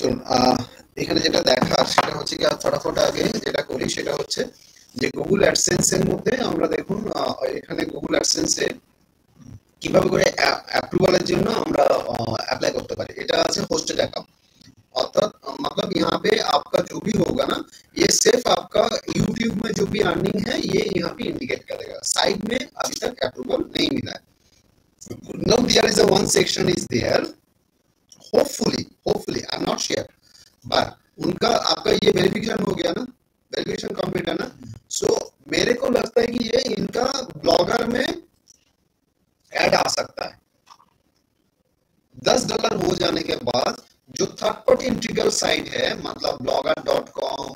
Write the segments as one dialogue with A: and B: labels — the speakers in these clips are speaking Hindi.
A: চলুন এখানে যেটা দেখার সেটা হচ্ছে কি ফটাফট আগে যেটা করি সেটা হচ্ছে যে গুগল অ্যাডসেন্স এর মধ্যে আমরা দেখুন এখানে গুগল অ্যাডসেন্স এ কিভাবে করে अप्रूवल জন্য আমরা अप्लाई করতে পারি। এটা আছে হোস্টেড অ্যাকাউंट अर्थात मतलब यहाँ पे आपका जो भी होगा ना ये सिर्फ आपका YouTube में जो भी अर्निंग है ये यहाँ पे इंडिकेट करेगा। साइड में अभी तक अप्रूवल नहीं मिला है। Now there is a one section is there hopefully I'm not sure but उनका आपका ये वेरिफिकेशन हो गया ना, वेरिफिकेशन कंप्लीट है ना, सो मेरे को लगता है कि ये इनका ब्लॉगर में ऐड आ सकता है। $10 हो जाने के बाद जो थर्ड पार्टी इंटीग्रल साइट है मतलब blogger.com,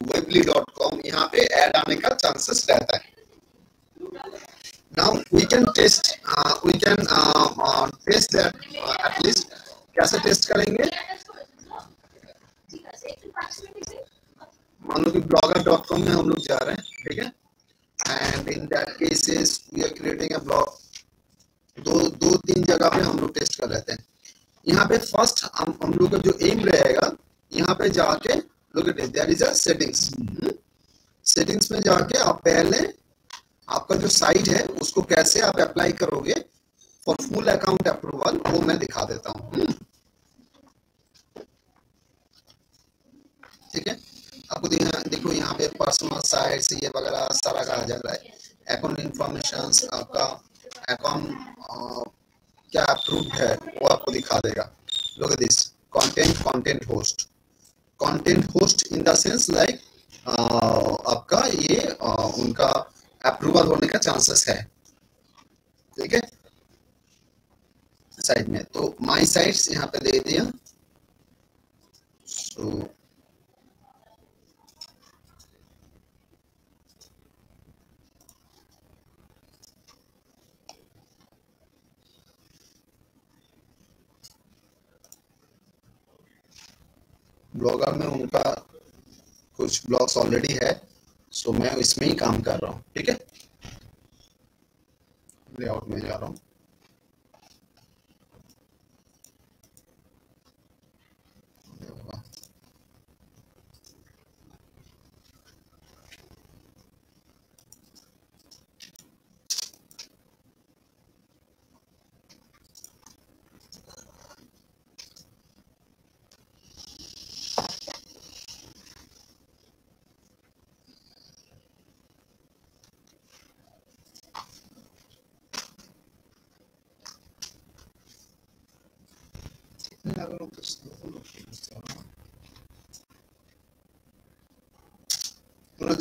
A: weebly.com यहाँ पे ऐड आने का चांसेस रहता है। Now we can test that at least कैसे टेस्ट करेंगे? मान लो कि blogger.com में हम लोग जा रहे हैं, ठीक है, and in that cases we are creating a blog। दो तीन जगह पे हम लोग टेस्ट कर लेते हैं। यहाँ पे फर्स्ट हम लोग का जो एम रहेगा यहाँ पे जाके look at it, there is a settings में जाके आप पहले आपका जो साइट है उसको कैसे आप अप्लाई करोगे फॉर फुल अकाउंट अप्रूवल वो मैं दिखा देता हूँ। ठीक है, आपको देखो यहाँ पे पर्सनल साइट्स ये वगैरह सारा कहा जा रहा है। अकाउंट इंफॉर्मेशन आपका अकाउंट क्या अप्रूव्ड है वो आपको दिखा देगा। Look at this content host in the sense like आपका ये उनका अप्रूवल होने का चांसेस है। ठीक है, साइड में तो माय साइट्स यहाँ पे दे दिया। सो ब्लॉगर में उनका कुछ ब्लॉग्स ऑलरेडी है, सो मैं इसमें ही काम कर रहा हूँ। ठीक है, लेआउट में जा रहा हूँ।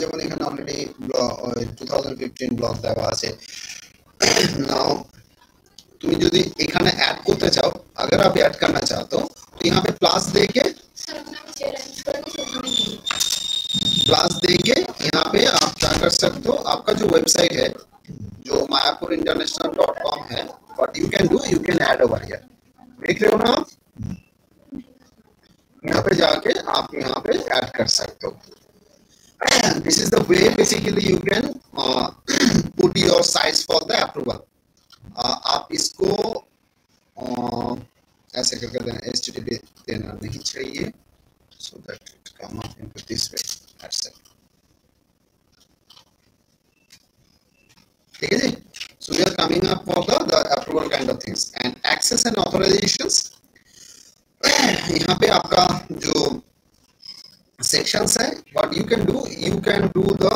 A: যেমন এখানে অলরেডি 2015 ব্লগ দেওয়া আছে। नाउ তুমি যদি এখানে ऐड করতে চাও, अगर आप ऐड करना चाहते हो तो यहाँ पे प्लस देके यहाँ पे आप क्या कर सकते हो, आपका जो वेबसाइट है जो mayapurinternational.com है, what you can do, you can add over here। देख रहे हो ना आप, यहाँ पे जाके आप यहाँ पे ऐड कर सकते हो। This is the way basically you can put your sites for the approval। आप इसको ऐसे करके देना, HTTP देना नहीं चाहिए, so that it come up into this way। That's it। ठीक है जी, so we are coming up for the approval kind of things and access and authorizations। यहाँ पे आपका जो sections है, what you can do the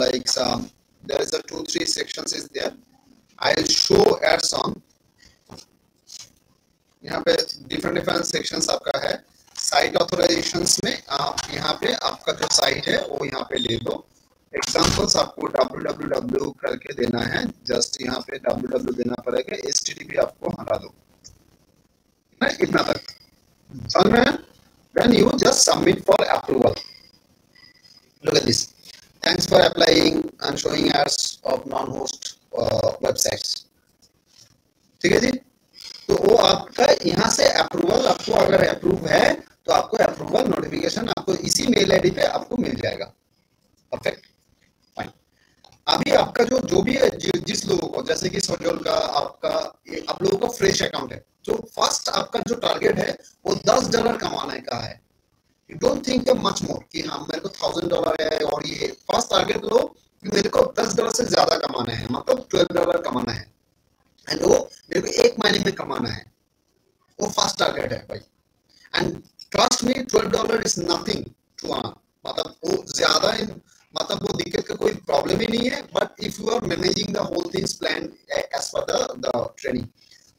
A: like there is a 2-3 sections is there। I'll show ads on। यहाँ पे different sections आपका है। साइट ऑथराइजेशंस में आप यहाँ पे आपका जो साइट है वो यहाँ पे ले दो। एग्जांपल्स आपको www करके देना है, जस्ट यहाँ पे www देना पड़ेगा, HTTP आपको हटा दो, इतना तक समझ में। Then you just submit for approval। Look at this, thanks for applying and showing ads of non-host websites। ठीक है जी, तो वो आपका यहाँ से अप्रूवल, आपको अगर अप्रूव है तो आपको अप्रूवल नोटिफिकेशन आपको इसी मेल आईडी पे आपको मिल जाएगा। Perfect, fine. अभी आपका जो भी है जिस लोगों को, जैसे कि सजोल का आपका आप लोगों का फ्रेश अकाउंट है, जो फर्स्ट आपका जो टारगेट है वो $10 कमाने का है। You don't think much more कि हाँ मेरे को $1000 है और ये फर्स्ट टारगेट लो कि मेरे को $10 से ज्यादा कमाना है, मतलब $12 कमाना है, एंड वो मेरे को 1 महीने में कमाना है। वो फर्स्ट टारगेट है भाई। And trust me, $12 is nothing to earn, मतलब वो ज्यादा मतलब वो दिक्कत का कोई प्रॉब्लम ही नहीं है। But if you are managing the whole things plan as per the training,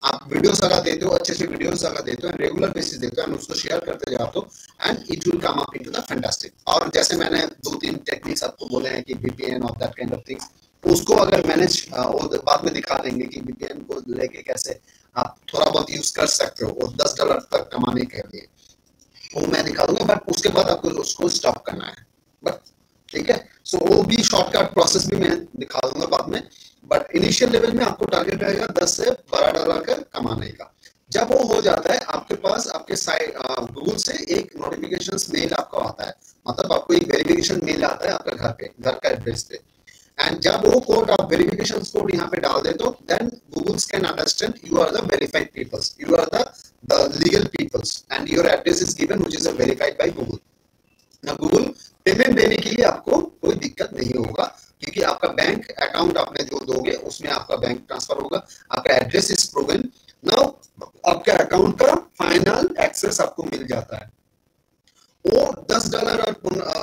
A: आप वीडियोस अगर देते हो, अच्छे से वीडियोस अगर देते हो, रेगुलर बेसिस देते हो, उसको शेयर करते जाते हो, and it will come up into the fantastic. और जैसे मैंने 2-3 टेक्निक्स आपको बोले हैं कि VPN और दैट काइंड ऑफ थिंग्स, उसको अगर मैनेज और बाद में दिखा देंगे कि VPN को लेके कैसे आप थोड़ा बहुत यूज कर सकते हो और $10 तक कमाने के लिए, वो मैं दिखा दूंगा। बट उसके बाद आपको उसको स्टॉप करना है, बट ठीक है। सो वो भी शॉर्टकट प्रोसेस भी मैं दिखा दूंगा बाद में। बट इनिशियल लेवल में आपको टारगेट रहेगा $10 से $12 का कमाने का। जब वो हो जाता है आपके पास, आपके साइड गूगल से एक नोटिफिकेशन मेल आपको आता है, मतलब आपको एक वेरिफिकेशन मेल आता है आपका घर पे, घर का एड्रेस पे। एंड जब वो कोड आप वेरिफिकेशन कोड यहाँ पे डाल देते हो, then Google can understand you are the verified peoples, you are the legal peoples, and your address is given which is verified by Google. ना गूगल पेमेंट देने के लिए आपको कोई दिक्कत नहीं होगा, क्योंकि आपका बैंक अकाउंट आपने जो दोगे उसमें आपका बैंक ट्रांसफर होगा, आपका एड्रेस इज प्रूवन। नाउ आपके अकाउंट का फाइनल एक्सेस आपको मिल जाता है। वो $10 और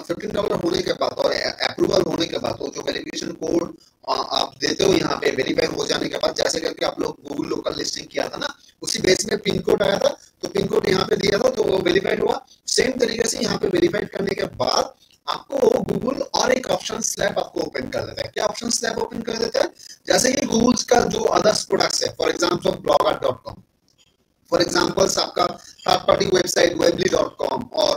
A: $15 होने के बाद और अप्रूवल होने के बाद, वो जो वेरिफिकेशन कोड आप देते हो यहाँ पे, वेरीफाई हो जाने के बाद, जैसे करके आप लोग गूगल लोकल लिस्टिंग किया था ना, उसी बेस में पिन कोड आया था, तो पिन कोड यहाँ पे दिया था, तो वो वेरीफाइड हुआ। सेम तरीके से यहाँ पे वेरीफाइड करने के बाद आपको गूगल और एक ऑप्शन स्लैब आपको ओपन कर देता है। क्या ऑप्शन स्लैब ओपन कर देता है? जैसे कि गूगल का जो अदर्स प्रोडक्ट्स है, for example blogger.com, for example आपका थर्ड पार्टी वेबसाइट weebly.com और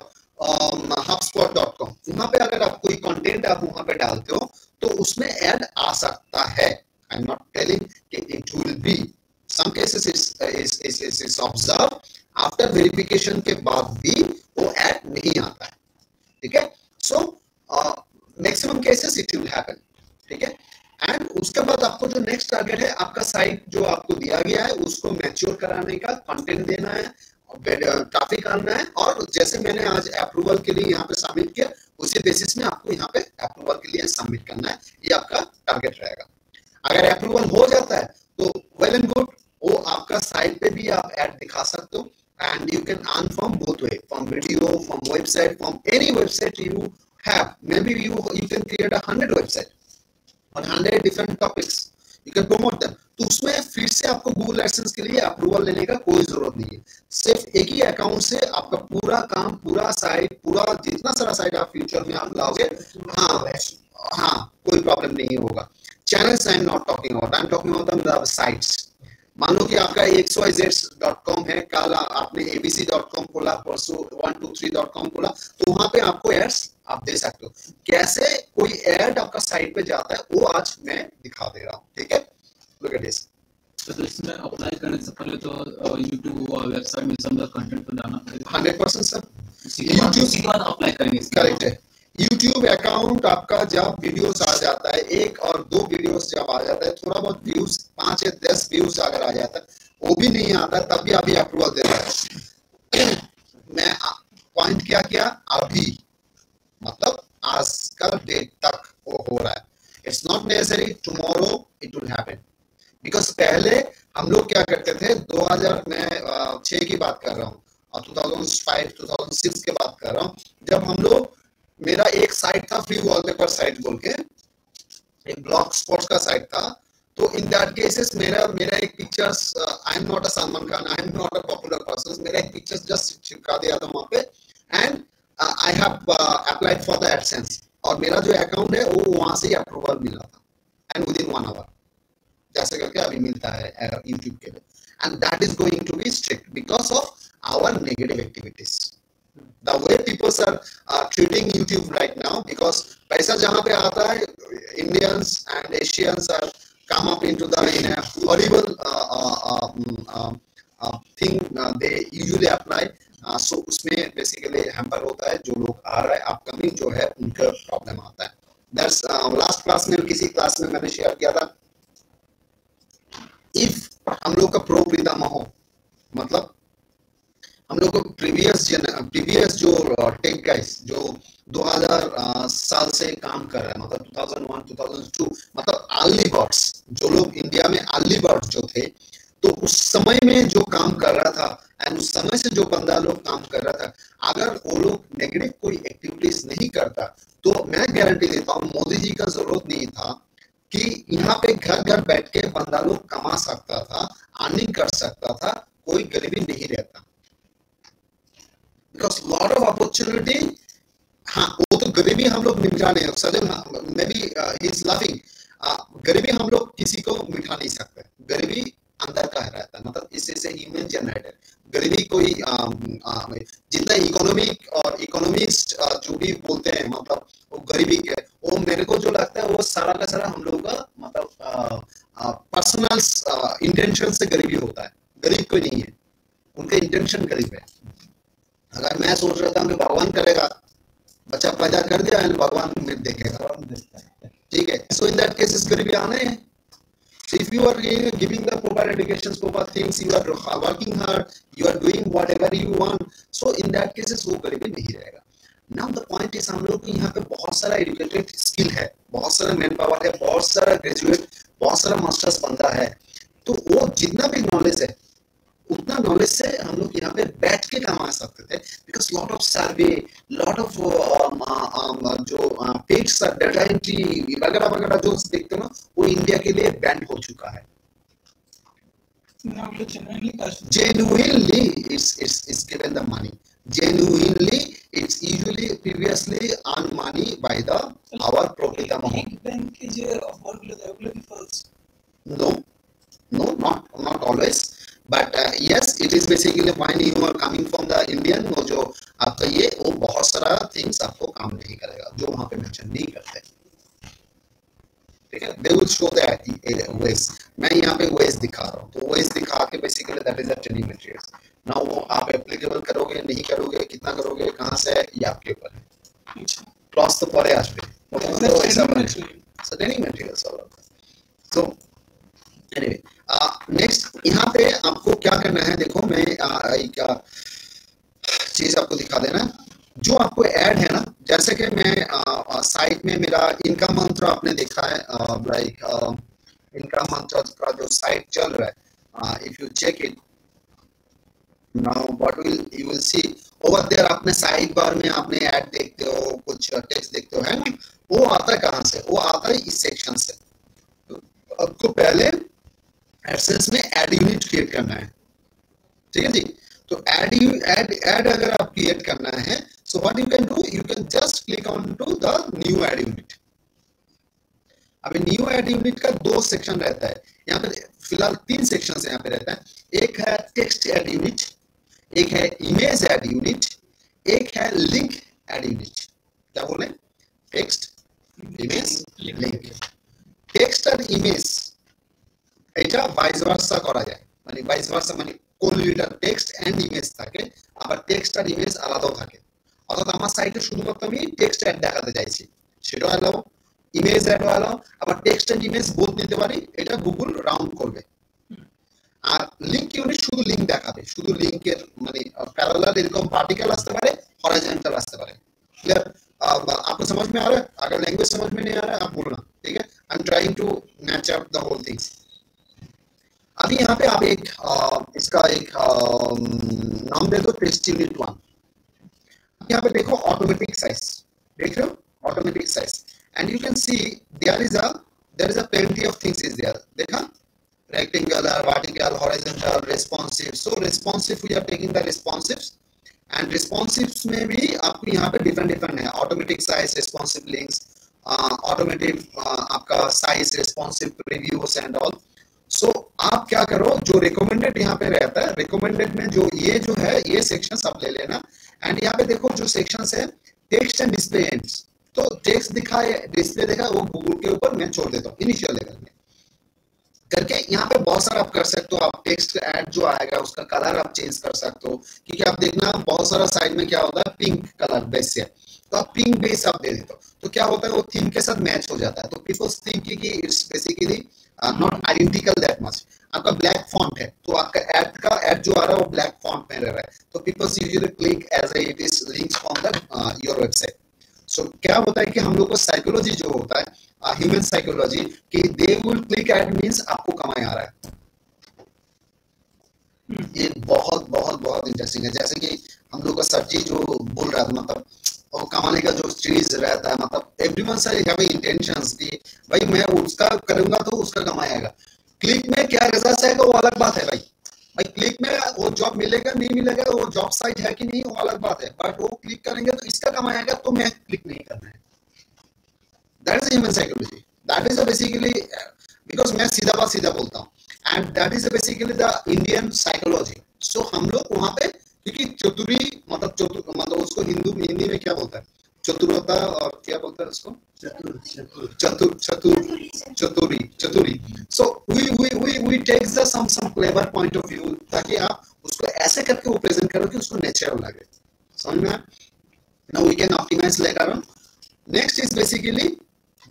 A: HubSpot.com, वहां पे अगर आप कोई कंटेंट आप वहां पे डालते हो तो उसमें ऐड आ सकता है। आई एम नॉट टेलिंग कि it will be, some cases is observe after verification के बाद भी वो ऐड नहीं आता है, ठीक है। So maximum cases it will happen, ठीक है। एंड उसके बाद आपको जो नेक्स्ट टारगेट है, आपका साइट जो आपको दिया गया है उसको मैच्योर कराने का, कंटेंट देना है, ट्रैफिक आना है, और जैसे मैंने आज अप्रूवल के लिए यहाँ पे सबमिट किया, उसी बेसिस में आपको यहाँ पे अप्रूवल के लिए सबमिट करना है। ये आपका टारगेट रहेगा। अगर अप्रूवल हो जाता है तो वेल एंड गुड, वो आपका साइट पे भी आप ऐड दिखा सकते हो, and you can earn from both way, from video, from website, from any website you have. May be you can create 100 website और 100 different topics, you can promote them. तो उसमें फिर से आपको गूगल एडसेंस के लिए अप्रूवल लेने का कोई जरूरत नहीं है। सिर्फ एक ही अकाउंट से आपका पूरा काम, पूरा साइट, पूरा जितना सारा साइट आप फ्यूचर में आप लाओगे, हाँ कोई प्रॉब्लम नहीं होगा। Channels I am not talking about, I am talking about the sites. मान लो कि आपका xyz.com है, कल आपने abc.com खोला, परसों 123.com खोला, तो वहां पे आपको एड्स आप दे सकते हो। कैसे कोई एड आपका साइट पे जाता है वो आज मैं दिखा दे रहा हूँ, ठीक है। Look at this.
B: तो इसमें अप्लाई करने से पहले तो YouTube और वेबसाइट में सब कंटेंट तो डालना पड़ेगा।
A: 100% सर,
B: YouTube के बाद अप्लाई करेंगे।
A: करेक्ट है। YouTube अकाउंट आपका जब वीडियोस आ जाता है, 1 और 2 वीडियोस जब आ जाता है, थोड़ा बहुत व्यूज 5 या 10 व्यूज अगर आ जाता है, वो भी नहीं आता तब भी अभी अप्रूवल देता है। मैं पॉइंट क्या किया, अभी मतलब आज का डेट तक वो हो रहा है। It's not necessary tomorrow it will happen, because पहले हम लोग क्या करते थे, 2006 की बात कर रहा हूँ और 2005-2006 की बात कर रहा हूँ, जब हम लोग, मेरा एक साइट था फ्री वॉलपेपर साइट बोल के, एक ब्लॉग स्पॉट्स का साइट था। तो इन दैट केसेस मेरा एक pictures, I am not a Salman Khan, I am not a popular person, मेरा एक पिक्चर्स जस्ट चिपका दिया था वहां पे, and I have applied for the AdSense, और मेरा जो अकाउंट है वो वहां से ही अप्रूवल मिला था, एंड विद इन 1 आवर जैसे करके अभी मिलता है यूट्यूब के लिए। And that is going to be strict because of our negative activities, the way people are treating YouTube right now, because पैसा जहां पे आता है, Indians and Asians are come up into the in a horrible thing they usually apply, so उसमें basically hamper होता है, जो लोग आ रहा है अपकमिंग जो है उनका प्रॉब्लम आता है। That's लास्ट क्लास में, किसी क्लास में मैंने शेयर किया था, इफ हम लोग का प्रो प्रीतम हो, प्रीवियस जो टेक गाइस जो 2000 साल से काम कर रहे हैं, मतलब 2001 2002, मतलब अर्ली बर्ड्स, जो लोग इंडिया में अर्ली बर्ड्स जो थे, तो उस समय में जो काम कर रहा था एंड उस समय से जो बंदा लोग काम कर रहा था, अगर वो लोग नेगेटिव कोई एक्टिविटीज नहीं करता तो मैं गारंटी देता हूँ मोदी जी का जरूरत नहीं था कि यहाँ पे घर घर बैठ के बंदा लोग कमा सकता था, अर्निंग कर सकता था, कोई गरीबी नहीं रहता। बिकॉज लॉट ऑफ अपॉर्चुनिटी, हाँ वो तो गरीबी हम लोग मिटा नहीं सकते, may be he is laughing, गरीबी हम लोग किसी को मिटा नहीं सकते, गरीबी अंदर का रहता है, मतलब इससे ह्यूमन जनरेटेड गरीबी कोई जितना इकोनॉमिक और इकोनॉमिस्ट जो भी बोलते हैं, मतलब वो गरीबी के, वो मेरे को जो लगता है वो सारा का सारा हम लोगों का मतलब पर्सनल इंटेंशन से गरीबी होता है, गरीब कोई नहीं है, उनका इंटेंशन गरीब है। अगर मैं सोच रहा था कि भगवान करेगा, बच्चा पैदा कर दिया है, भगवान में देखेगा, ठीक है, सो इन दैट केसेस गरीबी आने हैं। So if you are giving the proper educations, proper things, you are working hard, you are doing whatever you want, so in that cases वो गरीबी नहीं रहेगा। Now the point is हम लोग को यहाँ पे बहुत सारा एजुकेटेड स्किल है, बहुत सारा मैन पावर है, बहुत सारा ग्रेजुएट, बहुत सारा मास्टर्स बंदा है, तो वो जितना भी नॉलेज है उतना नॉलेज से हम लोग यहाँ पे बैठ के कमा सकते थे, because lot of survey, lot of जो पेड डाटा एंट्री वगैरह वगैरह जो देखते हो ना, वो इंडिया के लिए बैन हो चुका है। Genuinely it's given the money, genuinely it's usually previously earned money by the our property amount. No, not always, but yes, it is basically when you are coming from the Indian, वो जो आपका ये वो बहुत सारा things आपको काम नहीं करेगा जो वहाँ पे मेंशन नहीं करते, ठीक है। They will show that ways, मैं यहाँ पे ways दिखा रहा हूँ, तो ways दिखा के basically that is the training materials। Now वो आप applicable करोगे नहीं करोगे, कितना करोगे, कहाँ से, ये आपके ऊपर है। Class तो पढ़े आज भी, तो ऐसा बने, so training materials all of that। So anyway, next यहाँ पे आपको क्या करना है, देखो मैं एक चीज आपको दिखा देना, जो आपको ऐड है ना, जैसे कि मैं साइट में मेरा इनकम मंत्र आपने देखा है, लाइक इनकम मंत्र का जो साइट चल रहा है, if you check it now what will you will see over there, आपने साइड बार में आपने ऐड देखते हो, कुछ टेक्स्ट देखते हो, है ना, वो आता है कहाँ से, वो आता है इस सेक्शन से। तो आपको पहले एडसेंस में ऐड यूनिट क्रिएट करना है, ठीक है जी। तो ऐड अगर आप क्रिएट करना है, so what you can do, you can just click on to the new ad unit. अभी न्यू ऐड यूनिट का 2 सेक्शन रहता है, यहाँ पे फिलहाल 3 सेक्शन यहाँ पे रहता है, एक है टेक्स्ट ऐड यूनिट, एक है इमेज ऐड यूनिट, एक है लिंक ऐड यूनिट। क्या बोले, टेक्स्ट इमेज लिंक। टेक्स्ट और इमेज এটা ভাইস ভার্সা করা যায়, মানে ভাইস ভার্সা মানে কোরিলেটার টেক্সট এন্ড ইমেজ থাকে, আবার টেক্সট আর ইমেজ আলাদাও থাকে। অর্থাৎ আমার সাইটে শুধুমাত্র আমি টেক্সট অ্যাড দেখাতে চাইছি, সেটাও অ্যালাউ, ইমেজ অ্যাডও অ্যালাউ, আবার টেক্সট এন্ড ইমেজ বোথ নিতে পারি, এটা গুগল রাউন্ড করবে। আর লিংক ইউনিট শুধু লিংক দেখাবে, শুধু লিংকের মানে প্যারালাল এরকম ভার্টিক্যাল আসতে পারে, হরাইজন্টাल আসতে पारे। क्लियर, आपको समझ में आ रहा है? अगर लैंग्वेज समझ में नहीं आ रहा है आप बोलना, ठीक है। I am trying to match up the whole things. अभी यहाँ पे आप एक इसका एक नाम दे दो, टेस्ट यूनिट 1। यहाँ पे देखो ऑटोमेटिक साइज, देख रहे हो automatic size, and you can see there is a plenty of things is there, देखा, rectangular, vertical, horizontal, responsive। so responsive we are taking the responsives, and responsives में भी आपको यहाँ पे डिफरेंट है, automatic size, responsive links, automatic आपका size, responsive previews and all। So आप क्या करो, जो रिकमेंडेड यहाँ पे रहता है, रिकमेंडेड में जो है ये सेक्शंस आप ले लेना, एंड यहाँ पे देखो जो सेक्शंस है टेक्स्ट एंड डिस्प्ले एंड्स, तो टेक्स्ट दिखा है, डिस्प्ले देखा, वो गूगल के ऊपर मैं छोड़ देता हूँ इनिशियल लेवल में करके। यहाँ पे बहुत सारा आप कर सकते हो, आप टेक्स्ट ऐड जो आएगा उसका कलर आप चेंज कर सकते हो, क्योंकि आप देखना बहुत सारा साइड में क्या होता है पिंक कलर बेस से, तो आप पिंक बेस आप दे देते हो, तो क्या होता है वो थीम के साथ मैच हो जाता है, तो पीपल्स थिंक कि it's basically not identical that much. आपका ब्लैक फॉन्ट है तो आपका एड जो आ रहा है वो ब्लैक फॉन्ट में रह रहा है, तो people usually click as it is links from the your website. So क्या होता है कि हम लोग को साइकोलॉजी जो होता है ह्यूमन साइकोलॉजी कि they will click ad means आपको कमाई आ रहा है। ये बहुत बहुत बहुत इंटरेस्टिंग है। जैसे कि हम लोग का सब्जी जो बोल रहा था, मतलब और कमाने का जो चीज रहता है, मतलब एवरीवन से हैव इंटेंशंस कि भाई मैं उसका करूंगा तो उसका कमाई आएगा। क्लिक में क्या रिजल्ट आएगा वो अलग बात है भाई। भाई क्लिक में वो जॉब मिलेगा नहीं मिलेगा, वो जॉब साइट है कि नहीं वो अलग बात है, बट वो क्लिक करेंगे तो इसका कमाई आएगा, तो मैं क्लिक नहीं करना है। That is human psychology, that is basically, because मैं सीधा बात सीधा बोलता हूँ, and that is basically the Indian psychology. So हम लोग वहां पे, क्योंकि चतुरी मतलब उसको हिंदी में क्या बोलता है, चतुरता, और क्या बोलता है उसको, चतुरी। So we takes the some clever point of view, ताकि आप उसको ऐसे करके वो प्रेजेंट करो कि उसको नेचुरल लगे। समझ में? Now we can optimise later on. Next is basically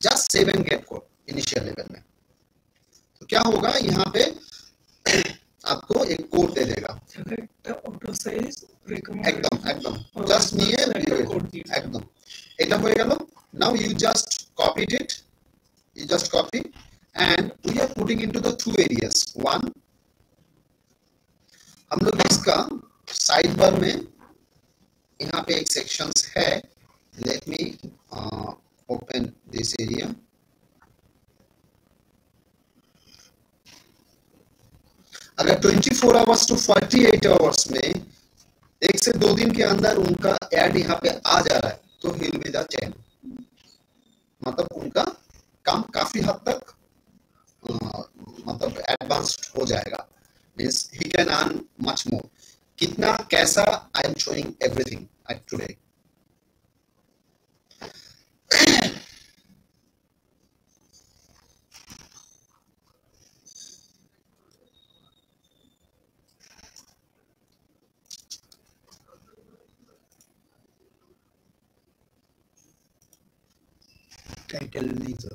A: just save and get code initial level में। तो क्या होगा यहाँ पे आपको एक कोड दे देगा, एकदम जस्ट নিয়ে একদম এটা হয়ে গেল। Now you just copied it, you just copy and we are putting into the two areas. One, हम लोग इसका साइड बार में यहाँ पे एक सेक्शंस है, let me open this area. अगर 24 आवर्स टू 48 आवर्स में 1 से 2 दिन के अंदर उनका एड यहाँ पे आ जा रहा है तो he will be the chain, मतलब उनका काम काफी हद तक मतलब एडवांस्ड हो जाएगा, means he can earn much more. कितना कैसा, I am showing everything at today. Title নেই তো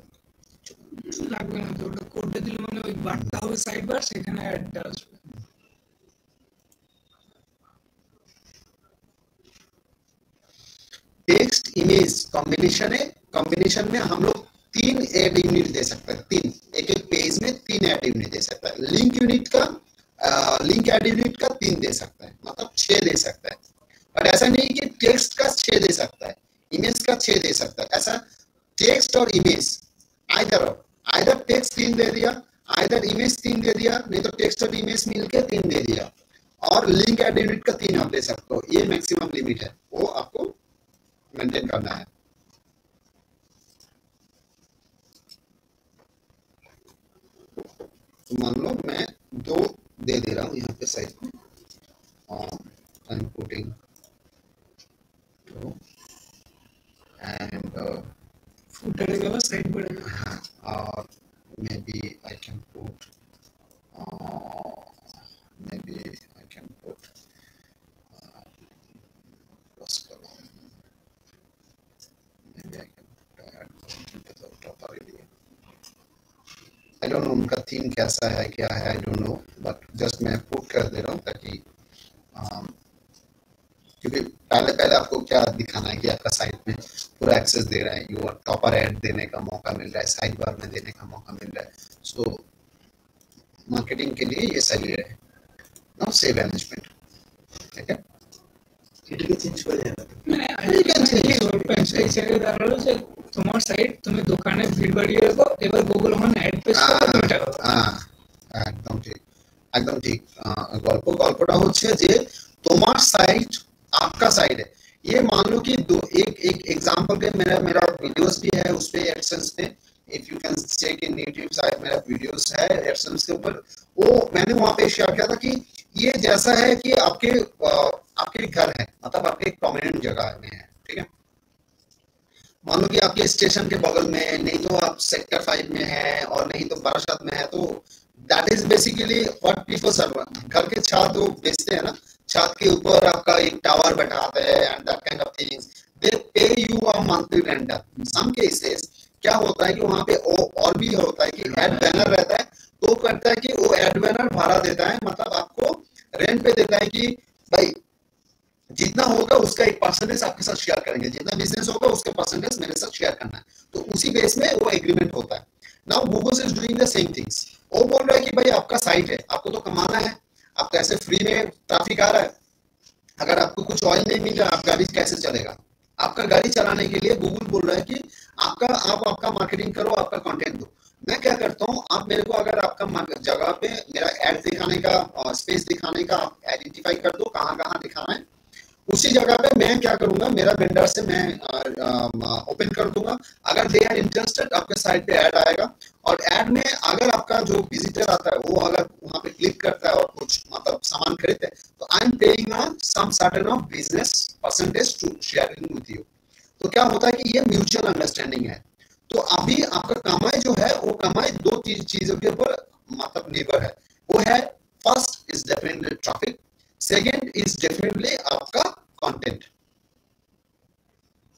C: লাগবে না, তো ওটা কোডে দিলে মানে ওই বারটা হবে সাইড বার, সেখানে অ্যাডটা আসবে।
A: टेक्स्ट इमेज कॉम्बिनेशन में हम लोग 3 एड यूनिट दे सकते हैं, 3 एक पेज में 3 एड यूनिट दे सकता है। लिंक एड यूनिट का 3 दे सकता है, मतलब 6 दे सकता है। बट ऐसा नहीं कि टेक्स्ट का 6 दे सकता है, इमेज का 6 दे सकता है। ऐसा टेक्स्ट और इमेज आइदर टेक्स्ट 3 दे दिया, आइदर इमेज 3 दे दिया, नहीं तो टेक्स्ट और इमेज मिलके 3 दे दिया, और लिंक एड यूनिट का 3 आप दे सकते हो। ये मैक्सिमम लिमिट है, वो आपको मेंटेन करना है। तो मान लो मैं 2 दे दे रहा हूं यहाँ पे साइड में, I am putting 2 and
C: footer के बाद साइड बढ़ेगा,
A: और maybe I can put I don't know उनका थीम कैसा है, क्या है, I don't know, but just मैं पुट कर दे रहा हूँ ताकि क्योंकि पहले आपको क्या दिखाना है कि आपका साइट में पूरा एक्सेस दे रहा है, यू आर टॉपर ऐड देने का मौका मिल रहा है, साइड बार में देने का मौका मिल रहा है। सो मार्केटिंग के लिए ये सही है। नाउ सेव मैनेजमेंट, ठीक है,
D: এটাকে চেঞ্জ করে দেওয়া
C: মানে এই জায়গায় দাঁড়ালো যে তোমার সাইট তুমি দোকানে ভিড় বাড়িয়ে রাখো, এবার গুগল ওখানে অ্যাড পেজ করে তুমি টাকা পাও।
A: একদম ঠিক। গল্পটা হচ্ছে যে তোমার সাইট आपका साइट है। ये मान लो कि एक एग्जांपल पे मेरा वीडियोस भी है उस पे एडसेंस पे, if you can check in YouTube site मेरा वीडियोस है एडसेंस के ऊपर। वो मैंने वहां पे शेयर किया था कि ये जैसा है कि आपके घर है, मतलब आपके एक प्रोमिनेंट जगह में है, ठीक है। मान लो कि आपके स्टेशन के बगल में, नहीं तो आप सेक्टर 5 में है, और नहीं तो बारासात में है, तो that is basically what people serve. घर के छत वो बेचते हैं ना, छत के ऊपर आपका एक टावर बैठाते हैं and that kind of things, they pay you a monthly rental. Some cases क्या होता है कि वहां पे और भी होता है कि एड बैनर रहता है, तो करता है कि वो एड बैनर भाड़ा देता है, मतलब आपको रेंट पे देता है कि भाई जितना होगा उसका एक परसेंटेज आपके साथ शेयर करेंगे, जितना बिजनेस होगा उसका परसेंटेज मेरे साथ शेयर करना है, तो उसी बेस में वो एग्रीमेंट होता है। Now Google is doing the same things. वो बोल रहा है कि भाई आपका साइट है, आपको तो कमाना है, आपका ऐसे फ्री में ट्रैफिक आ रहा है, अगर आपको कुछ ऑयल नहीं मिल रहा आपका गाड़ी कैसे चलेगा? आपका गाड़ी चलाने के लिए गूगल बोल रहा है कि आप आपका मार्केटिंग करो, आपका कंटेंट दो। मैं क्या करता हूँ, आप मेरे को अगर आपका जगह पे मेरा एड दिखाने का स्पेस दिखाने का आप आइडेंटिफाई कर दो कहाँ कहाँ दिखाना है, उसी जगह पे मैं क्या करूंगा, मेरा वेंडर से मैं ओपन कर दूंगा। अगर दे आर इंटरेस्टेड आपके साइट पे ऐड आएगा, और ऐड में अगर आपका जो विजिटर आता है वो अगर वहां पे क्लिक करता है और कुछ मतलब सामान खरीदते हैं, तो I am paying some certain of business percentage to sharing with you. तो क्या होता है कि ये म्यूचुअल अंडरस्टैंडिंग है। तो अभी आपका कमाई जो है वो कमाई दो चीजों के ऊपर मतलब निर्भर है। वो है, first is definitely traffic, second is definitely आपका content.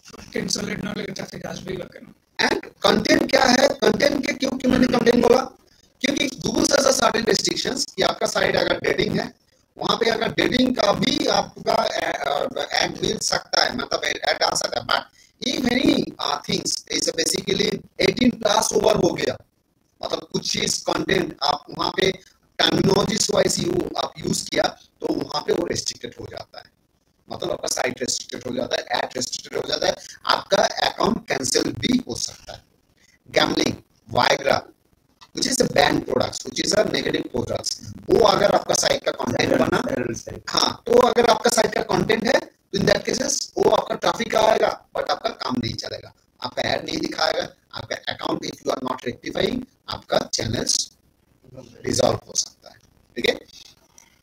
C: Content solid knowledge traffic आज भी वर्क करना।
A: एंड कंटेंट क्या है, कंटेंट के क्यों मैंने कंटेंट बोला, क्योंकि गूगल से सर्टेन रिस्ट्रिक्शंस कि आपका साइट अगर डेटिंग है, वहां पे अगर डेटिंग का भी आपका ऐड मिल सकता है, मतलब ऐड आ सकता है, but if any things is basically 18 plus over हो गया, मतलब कुछ चीज कंटेंट आप वहां पे टर्मिनोलॉजीज वाइज आप यूज किया, तो वहां पे वो रेस्ट्रिक्टेड हो जाता है, मतलब आपका साइट रेस्ट्रिक्टेड हो जाता है, ऐड रेस्ट्रिक्टेड हो जाता है, आपका अकाउंट कैंसिल भी हो सकता है। Gambling, Viagra, which is a banned products, which is a negative products, वो अगर आपका साइट का कंटेंट बना, हाँ, तो अगर आपका साइट का कंटेंट है, तो इन दैट केसेस वो आपका ट्रैफिक आएगा, बट आपका काम नहीं चलेगा, आपका ऐड नहीं दिखाएगा, आपका account if you are not rectifying, आपका चैनल्स रिजॉल्व हो सकता है। ठीक है,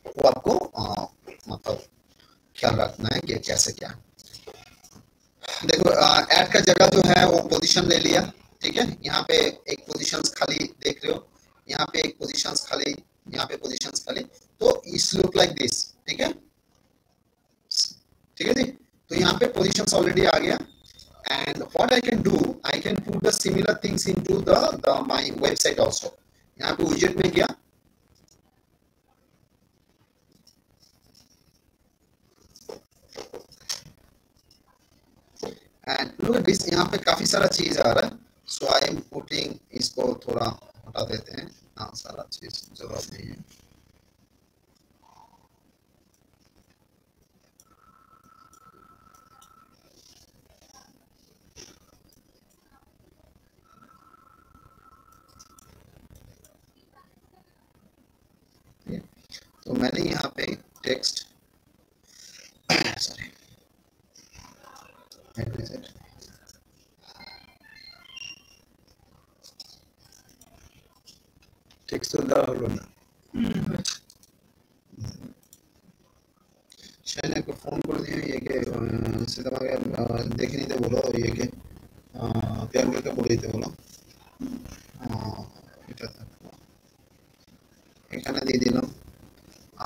A: वो आपको मतलब ख्याल रखना है कि कैसे क्या। देखो ऐड का जगह जो है वो पोजीशन ले लिया, ठीक है, यहाँ पे एक पोजीशंस खाली देख रहे हो, यहाँ पे एक पोजीशंस खाली, यहाँ पे पोजीशंस खाली, तो इस लुक लाइक दिस, ठीक है, ठीक है जी। तो यहाँ पे पोजीशंस ऑलरेडी आ गया, and what I can do, I can put the similar things into the my website also. यहाँ पे विजेट में गया, एंड लुक एट दिस, यहाँ पे काफी सारा चीज आ रहा है, सो आई एम पुटिंग, इसको थोड़ा हटा देते हैं, हाँ सारा चीज जरूरत नहीं है। तो मैंने यहाँ पे टेक्स्ट सॉरी
D: টেক্সট তো দেওয়া হলো না।
A: शायद को फोन कर दिया ये के सीधा देखे नहीं थे, बोलो ये के प्यार करके बोल দিতে বলো, এটা এখানে দিয়ে দিলাম,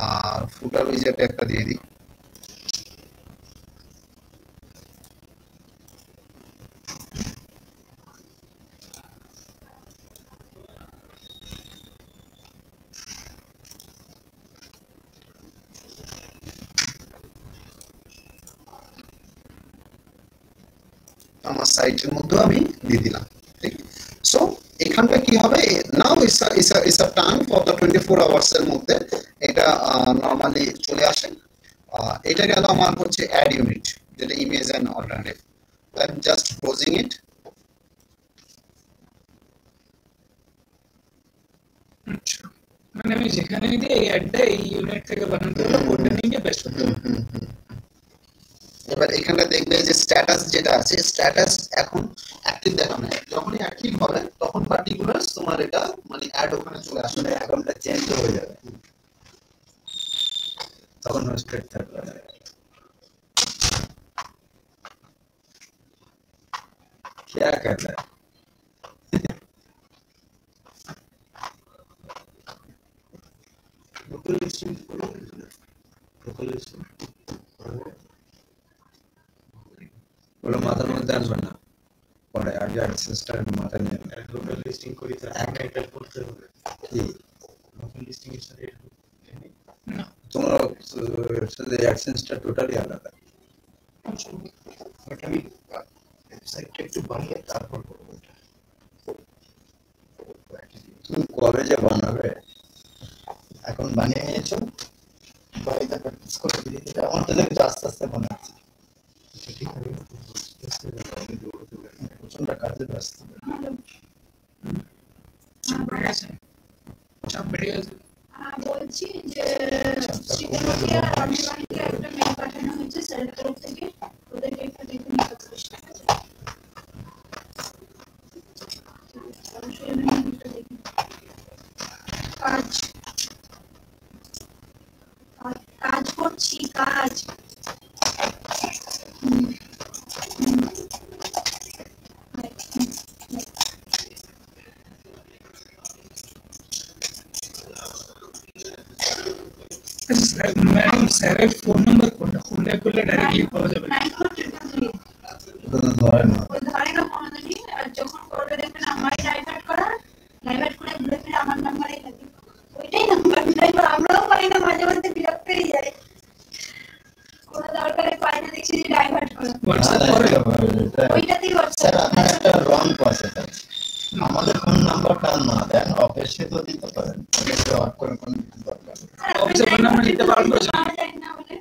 A: আর ফুটার উইজেট একটা দিয়ে দিই। আমার সাইটের মধ্যে আমি দিয়ে দিলাম, ঠিক। সো এখানটা কি হবে, নাও ইস আ টাইম ফর দ্য 24 আওয়ার্স এর মধ্যে এটা নরমালি চলে আসে। এটা গেল আমার হচ্ছে অ্যাড ইউনিট, যেটা image and alternative. I am just closing it.
C: আচ্ছা, মানে আমি যেখানে দিই এই অ্যাডটা এই ইউনিট থেকে বানাতে হলো, কোডটা নিয়ে গিয়ে পেস্ট করতে হবে।
A: এবার এখানে দেখবে যে স্ট্যাটাস যেটা আছে, স্ট্যাটাস এখন অ্যাক্টিভ দেখানো, যখনই অ্যাক্টিভ হবে তখন পার্টিকুলার তোমার এটা মানে অ্যাড ওখানে চলে আসবে,
D: অ্যাকাউন্টটা চেঞ্জ হয়ে যাবে, তখন হোস্টেড থাকবে। क्या करना है? लोकल लिस्टिंग करो, लोकल लिस्टिंग ওগুলো মাথার মধ্যে আসবে না, পরে আগে সিস্টেম মাথায় নিয়ে লোকাল লিস্টিং করি, তো একটা করতে হবে। লিস্টিং এর সাথে
C: না
D: তোমার সাথে অ্যাডসেন্সটা টোটালি আলাদা।
A: বাট আমি সাইটটা একটু বানিয়ে তারপর করবো এটা।
D: তুমি কবে যে বানাবে?
A: এখন বানিয়ে নিয়েছো, বাড়িতে প্র্যাকটিস করে দিয়ে দিলে আমার তো দেখছো আস্তে আস্তে বানাচ্ছি। ঠিক আছে, প্রচন্ড কাজে ব্যস্ত।
C: চাপ বেড়ে গেছে, চাপ বেড়ে গেছে।
E: বলছি যে শ্রীকান্তকে আর অনির্বাণীকে একটা মেল পাঠানো হয়েছে স্যারের তরফ থেকে, ওদেরকে একটু দেখে নিতে পারিস। অবশ্যই আমি মেলটা দেখি। কাজ করছি, কাজ।
C: ম্যাডাম স্যারের ফোন নাম্বার কোনটা? ফোনটা করলে ডাইরেক্টলি পাওয়া যাবে।
E: 9433
D: ওটা তো ধরে না।
E: ওই ধরে না কোনোদিনই, আর যখন করবে দেখবেন আমারই ডাইভার্ট করা, ডাইভার্ট করে ঘুরে ফিরে আমার নাম্বারেই থাকে। ওইটাই নাম্বার, তাইবার আমরাও পাই না, মাঝে মাঝে বিরক্ত হয়ে যায়। কোনো দরকারে পাই না, দেখছি যে ডাইভার্ট করা।
C: হোয়াটসঅ্যাপ করে
E: ওইটাতেই
A: স্যার
E: হোয়াটসঅ্যাপ।
A: আপনার একটা রং প্রসেস আছে, আমাদের ফোন নাম্বারটা না দেন, অফিসে তো দিতে পারেন, অফিসে হট করে কোনো কিছু দরকার নেই।
C: অফিসে ফোন নাম্বার নিতে পারবেন তো?
E: পাওয়া যায় না বলে।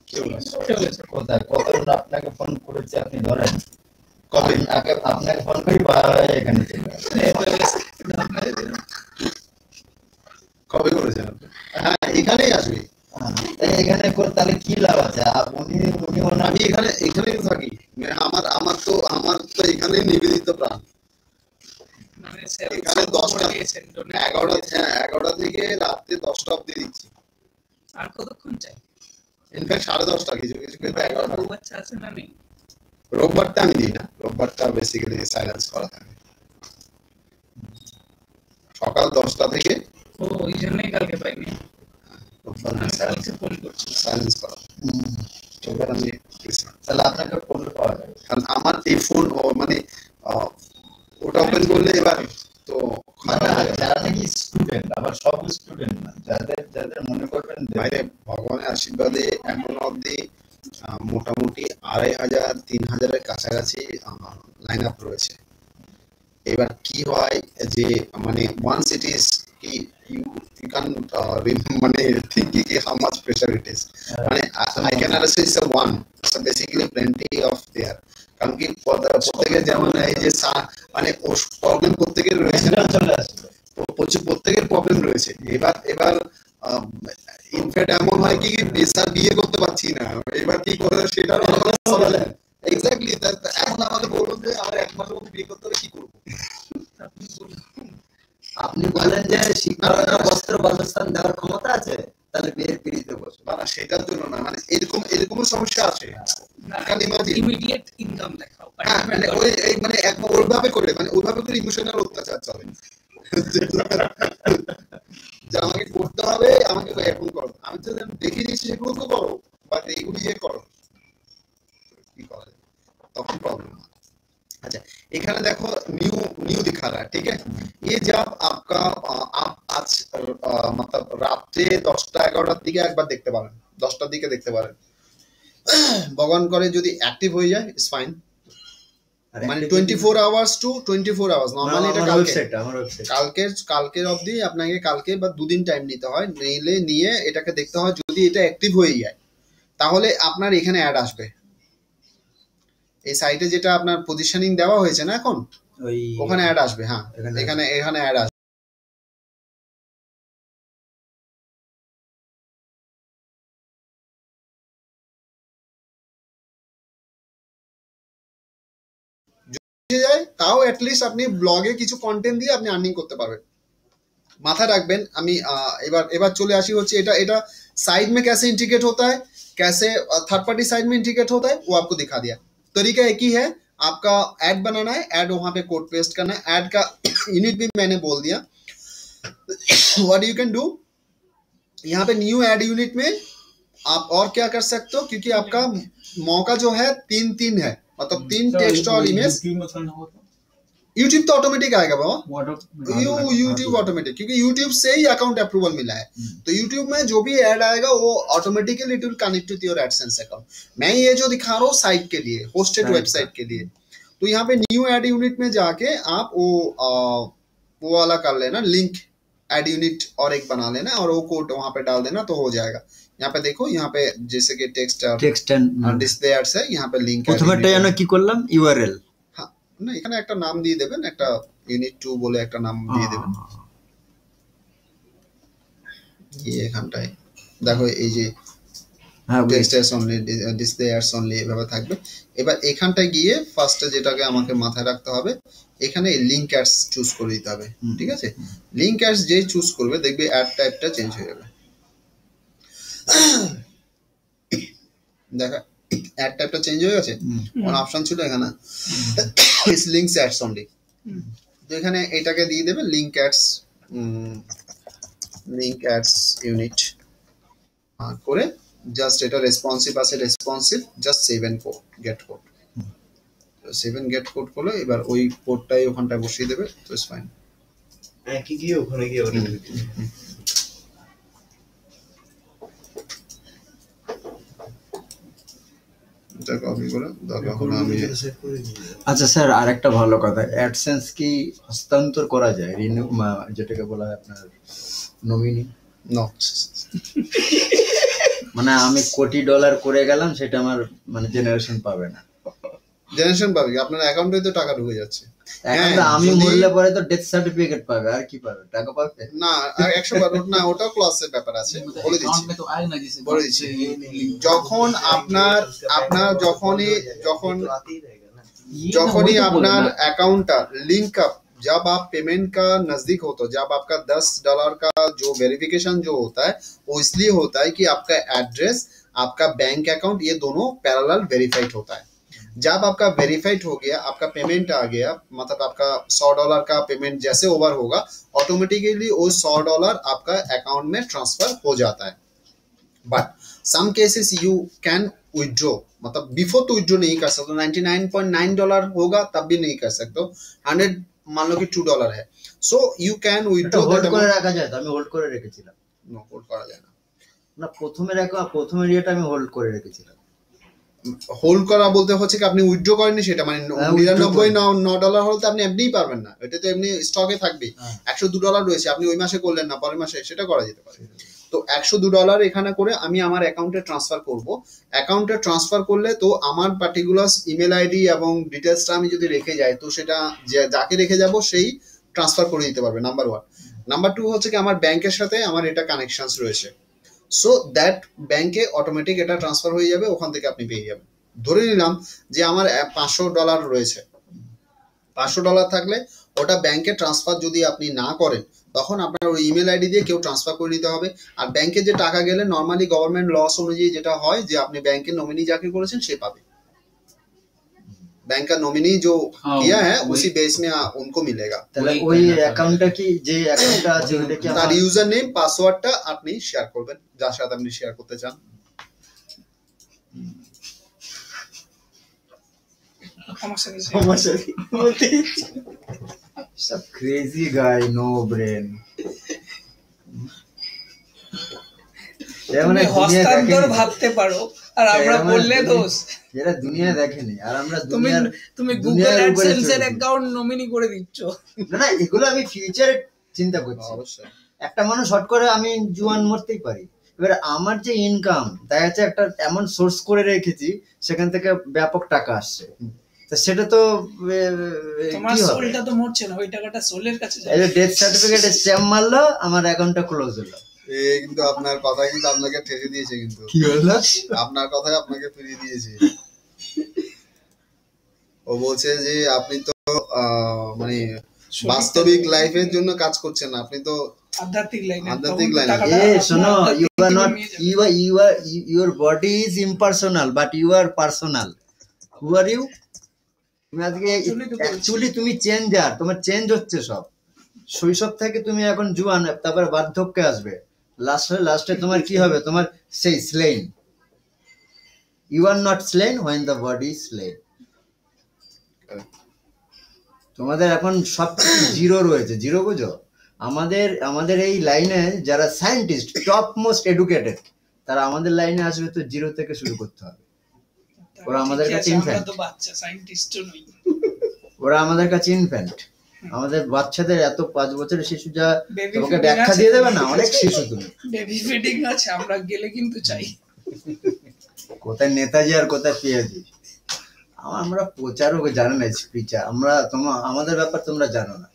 A: কি বলেছে?
C: ঠিক আছে।
D: কোথায় কতজন আপনাকে ফোন করেছে আপনি ধরেন?
A: কবে?
D: আপনাকে ফোন করি বা এখানে চলে আসে।
A: কবে করেছেন আপনি? হ্যাঁ, এখানেই আসবে।
D: এখানে করে তাহলে কি লাভ আছে? উনি
A: আমি এখানেই থাকি, মানে আমার তো এখানেই নিবেদিত প্রাণ।
C: মানে স্যার
A: এখানে 10টা
C: দিয়েছেন,
A: 11টা থেকে রাত্রে 10টা অবধি দিচ্ছি।
C: আর কতক্ষণ চাই?
A: ইনফ্যাক্ট 10:30 কিছু কিছু ক্ষেত্রে 11টা।
C: বউ বাচ্চা আছে না নেই?
A: রোববারটা আমি দিই না, রোববারটা বেসিক্যালি সাইলেন্স করা থাকে। সকাল 10টা থেকে
C: ও ওই জন্যই কালকে পাইনি।
A: রোববার
C: আমি কালকে ফোন করছি।
A: সাইলেন্স করা। রোববার আমি
D: তাহলে আপনাকে ফোন পাওয়া যাবে।
A: কারণ আমার এই ফোন মানে ওটা ওপেন করলে এবার তো
D: যারা নাকি স্টুডেন্ট, আবার সব স্টুডেন্ট না, যাদের মনে করবেন
A: বাইরে ভগবানের আশীর্বাদে এখনো অব্দি মোটামুটি 2500-3000-এর কাছাকাছি লাইন আপ রয়েছে। এবার কি হয় যে মানে ওয়ান্স ইট ইজ কি ইউ ক্যান মানে thinking how much pressure it is, মানে I can understand it's one, so basically plenty of there. কারণ কি প্রত্যেকের যেমন এই যে মানে প্রবলেম প্রত্যেকের রয়েছে না,
D: চলে আসবে।
A: প্রত্যেকের প্রবলেম রয়েছে। এবার ইনফ্যাক্ট এমন হয় কি বেসার বিয়ে করতে পারছি না, এবার কি করে সেটার এক্স্যাক্টলি। এখন আমাকে বলুন যে আমার 1 মাসের মধ্যে বিয়ে করতে হলে কি করবো?
D: আপনি বলেন যে শিক্ষার বস্ত্র বাসস্থান দেওয়ার ক্ষমতা আছে, তাহলে বিয়ের পিড়িতে বসবে।
A: না সেটার জন্য না, মানে এরকম সমস্যা আছে।
C: ইমিডিয়েট ইনকাম দেখাও।
A: হ্যাঁ, মানে মানে একবার ওইভাবে করে ইমোশনাল অত্যাচার চলে যে আমাকে করতে হবে, আমাকে এখন করো। আমি তো দেখিয়ে দিচ্ছি সেগুলো তো করো, বাট এইগুলি করো, কি করে তখন प्रॉब्लम। अच्छा, এখানে দেখো न्यू दिखा रहा है, ठीक है। ये जब आपका आप आज मतलब রাতে 10টা 11টার দিকে একবার দেখতে পারেন, 10টার দিকে দেখতে পারেন। ভগবান করে যদি অ্যাক্টিভ হয়ে যায় ইটস ফাইন, মানে 24 আওয়ার্স টু 24 আওয়ার্স নরমালি। এটা কালকের অবধি আপনাকে কালকে বা 2 দিন টাইম নিতে হয়, নিয়ে এটাকে দেখতে হয়। যদি এটা অ্যাক্টিভ হয়ে যায় তাহলে আপনার এখানে অ্যাড আসবে। এই সাইটে যেটা আপনার পজিশনিং দেওয়া হয়েছে না এখন, ওখানে অ্যাড আসবে। হ্যাঁ, এখানে অ্যাড আসবে। যায় তাও অ্যাটলিস্ট আপনি ব্লগে কিছু কন্টেন্ট দিয়ে আপনি আর্নিং করতে পারবেন। माथा रखबेन। एबार चले आसी होच्छे एटा साइड में कैसे इंटीग्रेट होता है, कैसे थर्ड पार्टी साइड में इंटीग्रेट होता है, वो आपको दिखा दिया। तरीका एक ही है, आपका ऐड बनाना है, ऐड वहां पे कोड पेस्ट करना है। ऐड का यूनिट भी मैंने बोल दिया। व्हाट यू कैन डू, यहाँ पे न्यू ऐड यूनिट में आप और क्या कर सकते हो, क्योंकि आपका मौका जो है 3 है, मतलब 3 टेक्स्ट और इमेज। यूट्यूब तो ऑटोमेटिक आएगा बाबा,
B: What of
A: यूट्यूब ऑटोमेटिक, क्योंकि यूट्यूब से ही अकाउंट अप्रूवल मिला है। तो यूट्यूब में जो भी ऐड आएगा वो automatically it will connect with your AdSense account. मैं ये जो दिखा रहा हूँ साइट के लिए, होस्टेड वेबसाइट के लिए, तो यहाँ पे न्यू ऐड यूनिट में जाके आप वो वाला कर लेना, लिंक ऐड यूनिट और एक बना लेना और वो कोड वहां पे डाल देना तो हो जाएगा। यहाँ पे देखो, यहाँ पे जैसे कि टेक्स्ट
F: एंड
A: डिस्प्ले एड्स है, यहाँ पे लिंक
F: প্রথমেরটা জানো কি করলাম, ইউআরএল।
A: হ্যাঁ, না এখানে একটা নাম দিয়ে দেবেন, একটা ইউনিট 2 বলে একটা নাম দিয়ে দেবেন। ये এখানটায় দেখো এই যে
F: হ্যাঁ,
A: text ads only, display ads only এভাবে থাকবে। এবার এখানটায় গিয়ে ফার্স্টে যেটাকে আমাকে মাথায় রাখতে হবে, এখানে লিংক অ্যাডস চুজ করে দিতে হবে। ঠিক আছে, লিংক অ্যাডস যেই চুজ করবে দেখবে অ্যাড টাইপটা চেঞ্জ হয়ে যাবে। দেখা অ্যাড টাইপটা চেঞ্জ হয়ে গেছে। কোন অপশন ছিল এখানে, ইস লিংকস অ্যাডস অনলি। তো এখানে এটাকে দিয়ে দেবে লিংক অ্যাডস ইউনিট করে জাস্ট এটা রেসপন্সিভ আছে, responsive just save and get code, save and get code করলে এবার ওই কোডটাই ওখানটায় বসিয়ে দেবে, তো ইটস ফাইন।
D: একই গিয়ে ওখানে গিয়ে ওটা
A: এটা কপি করে দাও, এখন আমি
F: আচ্ছা স্যার, আর একটা ভালো কথা, অ্যাডসেন্স কি হস্তান্তর করা যায়, রিনিউ যেটাকে বলা হয় আপনার নমিনি?
A: নো,
F: মানে আমি কোটি ডলার করে গেলাম, সেটা আমার মানে জেনারেশন পাবে না?
A: জেনারেশন পাবে, আপনার অ্যাকাউন্টে তো টাকা ঢুকে যাচ্ছে।
F: এখন তো আমি মরলে পরে তো ডেথ সার্টিফিকেট পাবে, আর কি পাবে, টাকা পাবে
A: না 100 না, ওটাও ক্লসের ব্যাপার আছে, বলে দিচ্ছি
B: में तो आएगा ना, जैसे
A: বলে দিচ্ছি। যখন যখনই আপনার अकाउंटটা लिंक अप, जब आप पेमेंट का नजदीक हो, तो जब आपका $10 का जो वेरिफिकेशन जो होता है वो इसलिए होता है कि आपका एड्रेस, आपका बैंक अकाउंट, ये दोनों पैरेलल वेरीफाइड होता है। जब आपका वेरीफाइड हो गया, आपका पेमेंट आ गया, मतलब आपका $100 का पेमेंट जैसे ओवर होगा, ऑटोमेटिकली वो $100 आपका अकाउंट में ट्रांसफर हो जाता है। But some cases you can withdraw, मतलब बिफोर तो विड्रॉ नहीं कर सकते, $99.9 होगा तब भी नहीं कर सकते, 100 मान लो कि $2 है, so you can withdraw
F: hold করে রাখা যায়? তো আমি হোল্ড করে রেখেছিলাম।
A: নো, হোল্ড করা যায় না।
F: না, প্রথমের ইয়েটা আমি হোল্ড করে রেখেছিলাম।
A: হোল্ড করা বলতে হচ্ছে কি আপনি উইথড্র করেননি সেটা, মানে $99.9 হলে তো আপনি এমনিই পারবেন না, এটা তো এমনি স্টকে থাকবে। $102 রয়েছে, আপনি ওই মাসে করলেন না, পরের মাসে সেটা করা যেতে পারে। তো $102 এখানে করে আমি আমার অ্যাকাউন্টে ট্রান্সফার করব। অ্যাকাউন্টে ট্রান্সফার করলে তো আমার পার্টিকুলার ইমেল আইডি এবং ডিটেলসটা আমি যদি রেখে যাই, তো সেটা যাকে রেখে যাব সেই ট্রান্সফার করে দিতে পারবে, নাম্বার 1। নাম্বার 2 হচ্ছে কি আমার ব্যাংকের সাথে আমার এটা কানেকশনস রয়েছে, সো দ্যাট ব্যাংকে অটোমেটিক এটা ট্রান্সফার হয়ে যাবে, ওখান থেকে আপনি পেয়ে যাবেন। ধরে নিলাম যে আমার $500 রয়েছে, $500 থাকলে ওটা ব্যাংকে ট্রান্সফার যদি আপনি না করেন, তখন আপনার ওই ইমেল আইডি দিয়ে কেউ ট্রান্সফার করে নিতে হবে। আর ব্যাংকে যে টাকা গেলে নর্মালি গভর্নমেন্ট লস অনুযায়ী যেটা হয় যে আপনি ব্যাংকের নমিনি যাকে করেছেন সে পাবে, बैंक का नॉमिनी जो किया है उसी बेस में उनको मिलेगा।
F: তাহলে ওই অ্যাকাউন্টটা কি, যে অ্যাকাউন্টটা আছে ওটা কি
A: তার ইউজার নেম পাসওয়ার্ডটা আপনি শেয়ার করবেন যার সাথে আপনি শেয়ার করতে চান।
F: সব ক্রেজি গাই, নো ব্রেন।
C: তুমি হস্তান্তর ভাবতে পারো আর আমরা বললে দোষ,
F: এরা দুনিয়া দেখেনি আর আমরা
C: তুমি গুগল অ্যাডসেন্স এর অ্যাকাউন্ট নমিনি করে দিচ্ছ।
F: না না, এগুলো আমি ফিউচারে চিন্তা করছি।
A: অবশ্যই
F: একটা মানুষ হট করে আমি জুয়ান মরতেই পারি, এবার আমার যে ইনকাম দেখা যাচ্ছে একটা এমন সোর্স করে রেখেছি সেখান থেকে ব্যাপক টাকা আসছে, তো সেটা তো
C: তোমার সোলটা তো মরছে না, ওই টাকাটা সোলের কাছে যাবে।
F: এই যে ডেথ সার্টিফিকেটে স্ট্যাম্প মারলো, আমার অ্যাকাউন্টটা ক্লোজ হলো।
A: কিন্তু আপনার কথাই কিন্তু আপনাকে ঠেকে দিয়েছে, কিন্তু
F: কি হলো
A: আপনার কথাই আপনাকে ফিরিয়ে দিয়েছে। ও বলছে যে আপনি তো মানে বাস্তবিক লাইফের জন্য কাজ করছেন না, আপনি তো
C: আধ্যাত্মিক লাইনে।
F: শোনো, you are not, your body is impersonal but you are personal. Who are you? তুমি আজকে অ্যাকচুয়ালি তুমি চেঞ্জার, তোমার চেঞ্জ হচ্ছে সব। শৈশব থেকে তুমি এখন জুয়ান, তারপর বার্ধক্যে আসবে, লাস্টে তোমার কি হবে, তোমার সেই স্লেইন। You are not slain when the body is slain. তোমাদের এখন সবকিছু জিরো রয়েছে, জিরো বুঝো। আমাদের এই লাইনে যারা সায়েন্টিস্ট, টপ মোস্ট এডুকেটেড, তারা আমাদের লাইনে আসবে তো জিরো থেকে শুরু করতে হবে। ওরা আমাদের কাছে ইনফ্যান্ট, ওরা আমাদের কাছে ইনফ্যান্ট। আমাদের বাচ্চাদের এত 5 বছরের শিশু যা তোমাকে ব্যাখ্যা দিয়ে দেবে না, অনেক শিশু তুমি।
C: বেবি ফিডিং আছে, আমরা গেলে কিন্তু চাই।
F: কোথায় নেতাজি আর কোথায় পিয়াজি। আমরা প্রচারক জানো না, স্পিচার আমরা, আমাদের ব্যাপার তোমরা জানো না,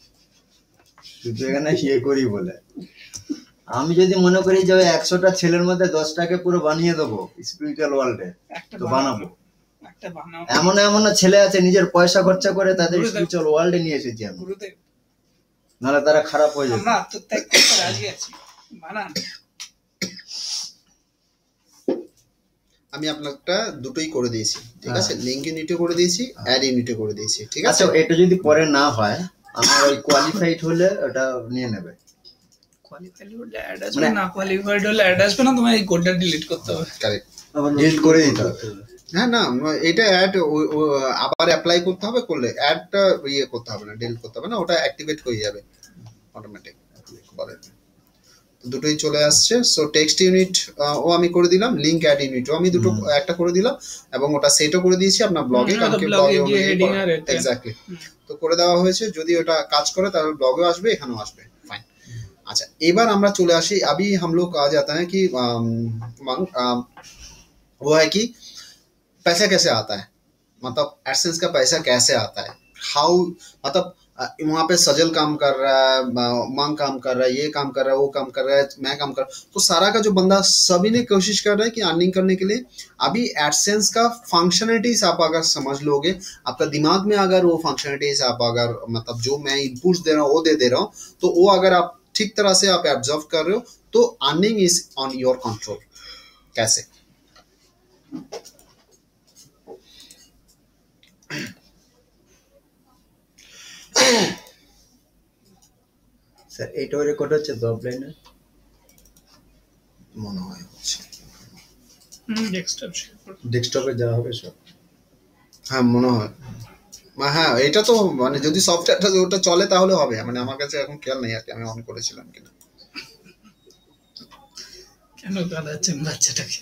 F: শুধু এখানে ইয়ে করি বলে। আমি যদি মনে করি যে 100টা ছেলের মধ্যে 10টাকে পুরো বানিয়ে দেবো স্পিরিচুয়াল ওয়ার্ল্ডে, তো বানাবো। এমন এমন ছেলে আছে নিজের পয়সা খরচা করে তাদের স্পিরিচুয়াল ওয়ার্ল্ডে নিয়ে এসেছি আমি, নাহলে তারা খারাপ হয়ে যাবে।
A: আমি আপনারটা দুটোই করে দিয়েছি, ঠিক আছে? লিংক ইউনিটে করে দিয়েছি, অ্যাড ইউনিটে করে দিয়েছি, ঠিক আছে?
F: আচ্ছা, এটা যদি পরে না হয়, আমার ওই কোয়ালিফাইড হলে ওটা নিয়ে নেবে।
C: কোয়ালিফাইড হলে অ্যাড আসবে, না কোয়ালিফাইড হলে অ্যাড আসবে না, তোমার এই কোডটা ডিলিট করতে হবে।
A: কারেক্ট,
F: ডিলিট করে দিতে হবে।
A: হ্যাঁ, না এটা অ্যাড আবার অ্যাপ্লাই করতে হবে, করলে অ্যাডটা ইয়ে করতে হবে না, ডিলিট করতে হবে না, ওটা অ্যাক্টিভেট হয়ে যাবে অটোমেটিক। বলেন দুটোই চলে আসছে। সো টেক্সট ইউনিট ও আমি করে দিলাম, লিংক অ্যাড ইউনিটও আমি দুটো একটা করে দিলাম, এবং ওটা সেটও করে দিয়েছি আপনার ব্লগে, কারণ কি ব্লগে এক্স্যাক্টলি তো করে দেওয়া হয়েছে। যদি ওটা কাজ করে তাহলে ব্লগেও আসবে, এখানেও আসবে, ফাইন। अच्छा, एबार আমরা চলে আসি। अभी हम लोग आ जाता है कि वो है कि पैसा कैसे आता है, मतलब एडसेंस का पैसा कैसे आता है, हाउ, मतलब वहाँ पे सजल काम कर रहा है, मांग काम कर रहा है, ये काम कर रहा है, वो काम कर रहा है, मैं काम कर रहा हूँ, तो सारा का जो बंदा सभी ने कोशिश कर रहा है कि अर्निंग करने के लिए। अभी एडसेंस का फंक्शनलिटीज आप अगर समझ लोगे, आपका दिमाग में अगर वो फंक्शनलिटीज आप अगर मतलब जो मैं इनपुट्स दे रहा हूँ वो दे रहा हूँ, तो वो अगर आप ठीक तरह से आप ऑब्जर्व कर रहे हो तो earning is on your control. कैसे?
F: স্যার এটাও রেকর্ড হচ্ছে তো অফলাইনে
A: মনে হয় হচ্ছে,
F: ডেস্কটপে যাওয়া হবে সব।
A: হ্যাঁ মনে হয়, হ্যাঁ এটা তো মানে যদি সফটওয়্যারটা ওটা চলে তাহলে হবে, মানে আমার কাছে এখন খেয়াল নেই আর কি আমি অন করেছিলাম কিনা।
C: কেন কাঁদাচ্ছেন বাচ্চাটাকে?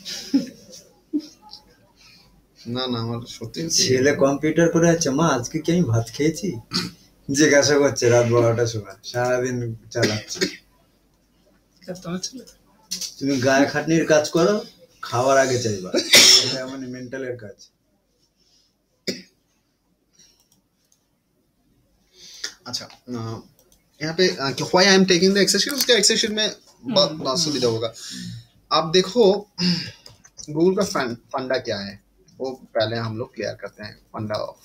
A: না না আমার সত্যি
F: ছেলে কম্পিউটার করে আছে, মা আজকে কি আমি ভাত খেয়েছি জিজ্ঞাসা করছে রাত 12টার সময়, সারাদিন চালাচ্ছে। তুমি গায়ে খাটনির কাজ করো, খাওয়ার আগে চাইবা, এটা মানে মেন্টালের কাজ।
A: अच्छा, यहाँ पे why I am taking the Excel sheet, उसका एक्सेल शीट में बहुत सुविधा होगा। आप देखो गूगल का फंडा क्या है, वो पहले हम लोग क्लियर करते हैं। फंडा ऑफ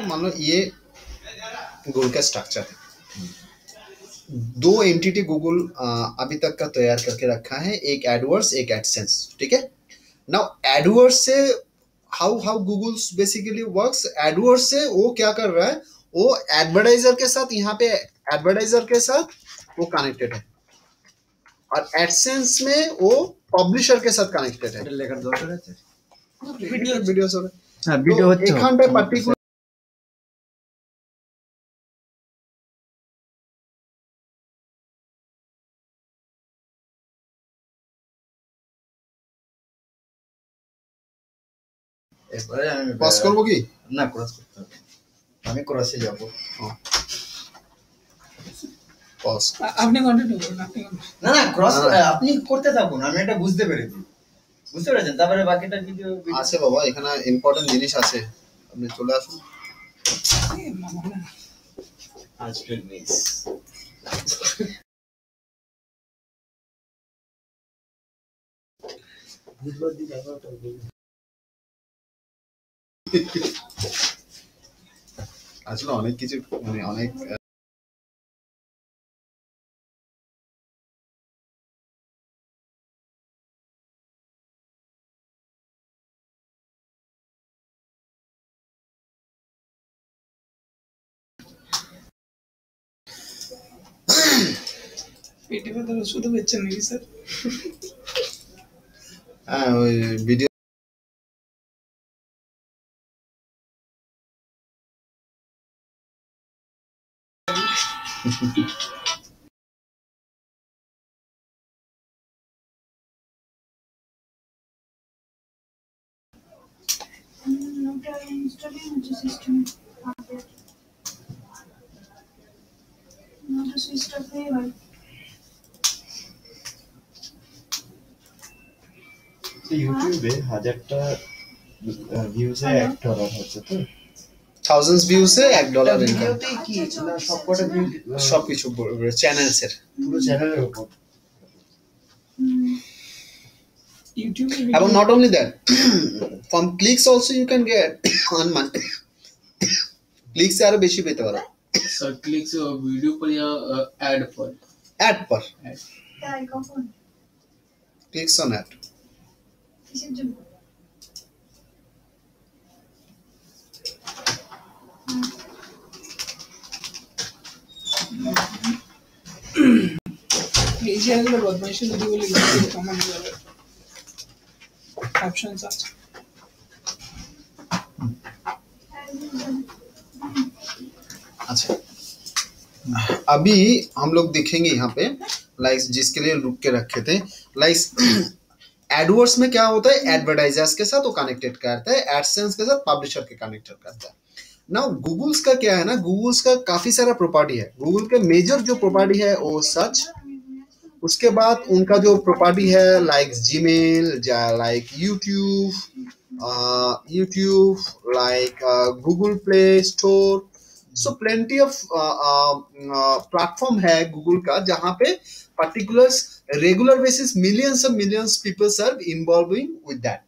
A: मान लो ये गूगल का स्ट्रक्चर है, 2 एंटिटी गूगल अभी तक का तैयार करके रखा है, एक एडवर्ड्स एक एडसेंस, ठीक है। नाउ एडवर्ड्स से how Google basically works, AdWords से वो क्या कर रहा है, वो एडवर्टाइजर के साथ, यहाँ पे एडवर्टाइजर के साथ वो कनेक्टेड है, और एडसेंस में वो पब्लिशर के साथ कनेक्टेड है।
F: লেখার দরকার আছে,
A: वीडियो सब
F: হ্যাঁ ভিডিও হচ্ছে
A: এখান पे পার্টিকুলার
F: এরপরে আমি
A: পজ করব কি
F: না, ক্রস করতে হবে, আমি ক্রসে যাব।
A: পজ
C: আপনি কন্টিনিউ করুন, আপনি
F: না না ক্রস আপনি করতে থাকুন, আমি এটা বুঝতে পেরেছি, বুঝতে পেরেছেন? তারপরে বাকিটা ভিডিও
A: আছে বাবা, এখানে ইম্পর্টেন্ট জিনিস আছে, আপনি চলে আসুন।
F: आज फिर मिस
A: আসলে অনেক কিছু মানে অনেক
C: পেটে ব্যথার ওষুধও বেচছেন নাকি স্যার?
A: হ্যাঁ ওই ভিডিও
E: ওটা ইনস্টলই হচ্ছে সিস্টেম আপডেট ওটা সুইচ অফ হয়ে গেল।
F: ইউটিউবে 1000টা ভিউজে $1 হচ্ছে তো
A: থাউজেন্ডস ভিউসে $1 ইনকাম
F: ভিডিওতেই কি না সবকটা ভিউ
A: সবকিছু চ্যানেলসের
F: পুরো চ্যানেলের উপর
C: ইউটিউবে
A: এবং not only that from clicks also you can get on money clicks আরো বেশি পেতে পারো
B: सर क्लिक्स वीडियो पर या ऐड पर?
A: অ্যাড पर
E: তাই কখন
A: क्लिक्स ऑन ऐड
E: কিসের জন্য?
C: এই চ্যানেলে বদমাইশি যদি বলি ইউটিউবে কমানো যাবে অপশনস আছে।
A: अच्छा अभी हम लोग देखेंगे यहाँ पे लाइक जिसके लिए रुक के रखे थे लाइक एडवर्ड्स में क्या होता है एडवर्टाइजर्स के साथ वो कनेक्टेड करता है एडसेंस के साथ पब्लिशर के कनेक्टेड करता है नाउ गूगल्स का क्या है ना गूगल्स का काफी सारा प्रॉपर्टी है गूगल के मेजर जो प्रॉपर्टी है वो सर्च उसके बाद उनका जो प्रॉपर्टी है like Gmail like YouTube like Google Play Store so plenty of platform है गूगल का जहां पे particulars regular basis millions peoples are involving with that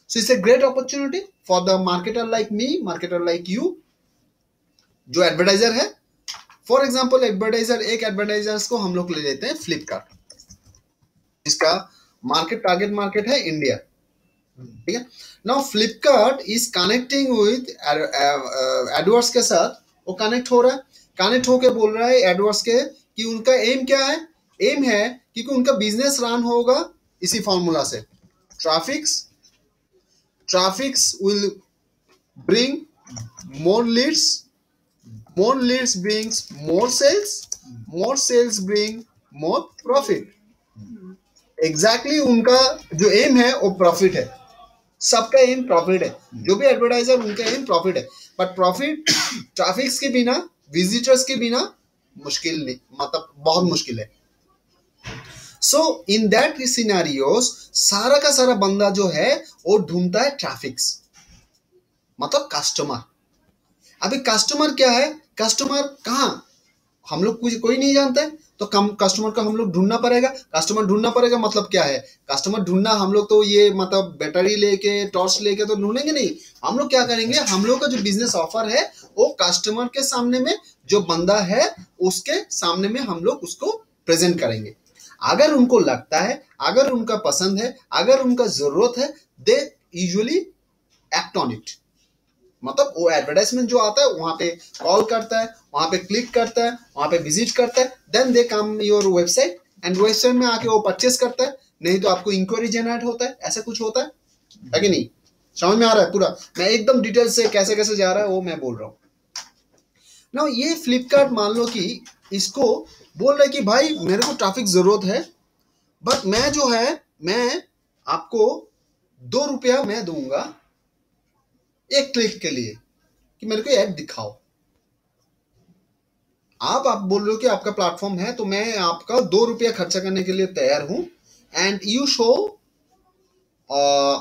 A: so it's a great opportunity for the marketer like me marketer like you जो एडवर्टाइजर है फॉर एग्जाम्पल एडवर्टाइजर एक एडवर्टाइजर्स को हम लोग ले लेते हैं फ्लिपकार्ट इसका मार्केट टारगेट मार्केट है इंडिया ठीक है now Flipkart is connecting with Edwards के साथ वो कनेक्ट हो रहा है कनेक्ट होके बोल रहा है एडवर्ड्स के कि उनका एम क्या है एम है कि उनका बिजनेस रन होगा इसी फॉर्मूला से traffics will bring more Leeds brings more sales bring more profit exactly उनका जो एम है वो प्रॉफिट है सबका एम प्रॉफिट है जो भी एडवर्टाइजर उनका एम प्रॉफिट है बट प्रॉफिट ट्रैफिक्स के बिना विजिटर्स के बिना मुश्किल नहीं मतलब बहुत मुश्किल है सो इन दैट सिनेरियोस सारा का सारा बंदा जो है वो ढूंढता है ट्रैफिक्स मतलब कस्टमर अभी कस्टमर क्या है कस्टमर कहाँ हम लोग कोई नहीं जानता है तो कस्टमर का हम लोग ढूंढना पड़ेगा कस्टमर ढूंढना पड़ेगा मतलब क्या है कस्टमर ढूंढना हम लोग तो ये मतलब बैटरी लेके टॉर्च लेके तो ढूंढेंगे नहीं हम लोग क्या करेंगे हम लोग का जो बिजनेस ऑफर है वो कस्टमर के सामने में जो बंदा है उसके सामने में हम लोग उसको प्रेजेंट करेंगे अगर उनको लगता है अगर उनका पसंद है अगर उनका जरूरत है they usually act on it मतलब वो एडवर्टाइजमेंट जो आता है वहां पे कॉल करता है वहां पे क्लिक करता है वहां पे विजिट करता है then they come your website and website में आके वो परचेस करता है नहीं तो आपको इंक्वायरी जनरेट होता है ऐसा कुछ होता है कि नहीं समझ में आ रहा है पूरा मैं एकदम डिटेल से कैसे कैसे जा रहा है वो मैं बोल रहा हूँ ना ये फ्लिपकार्ट मान लो कि इसको बोल रहा है कि भाई मेरे को ट्रैफिक जरूरत है बट मैं जो है मैं आपको ₹2 मैं दूंगा एक क्लिक के लिए कि मेरे को ऐड दिखाओ आप बोल रहे हो कि आपका प्लेटफॉर्म है तो मैं आपका ₹2 खर्चा करने के लिए तैयार हूं and you show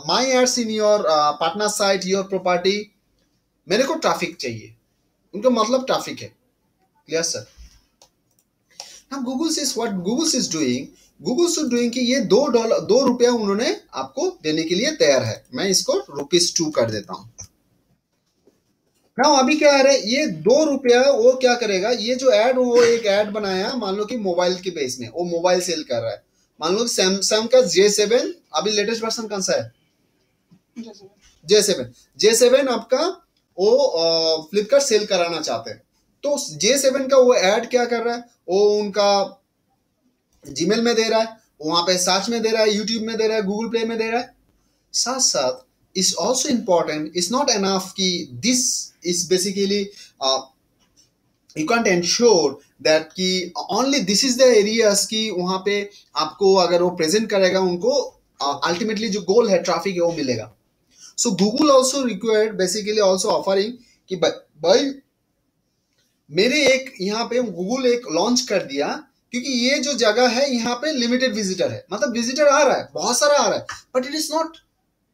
A: my ads in your partner site your property मेरे को ट्रैफिक चाहिए उनका मतलब ट्रैफिक है। Clear sir? Now Google is what Google is doing. Google is doing कि ये $2 उन्होंने आपको देने के लिए तैयार है। मैं इसको ₹2 कर देता हूँ। Now अभी क्या आ रहा है, ये ₹2 वो क्या करेगा, ये जो एड वो एक एड बनाया, मान लो कि मोबाइल के बेस में, वो मोबाइल सेल कर रहा है। मान लो सैमसंग का J7 अभी लेटेस्ट वर्जन कौन सा है? J7 आपका वो फ्लिपकार्ट सेल कराना चाहते हैं, तो J7 का वो ऐड क्या कर रहा है, वो उनका जीमेल में दे रहा है, वहां पे सर्च में दे रहा है, यूट्यूब में दे रहा है, गूगल प्ले में दे रहा है। साथ साथ is also important, is not enough कि this is basically you can't ensure that कि only this is the areas कि वहां पे आपको अगर वो प्रेजेंट करेगा, उनको अल्टीमेटली जो गोल है ट्रैफिक है वो मिलेगा। सो Google also required basically also offering कि भाई मेरे एक यहाँ पे गूगल एक लॉन्च कर दिया, क्योंकि ये जो जगह है यहाँ पे लिमिटेड विजिटर है, मतलब विजिटर आ रहा है, बहुत सारा आ रहा है, but it is not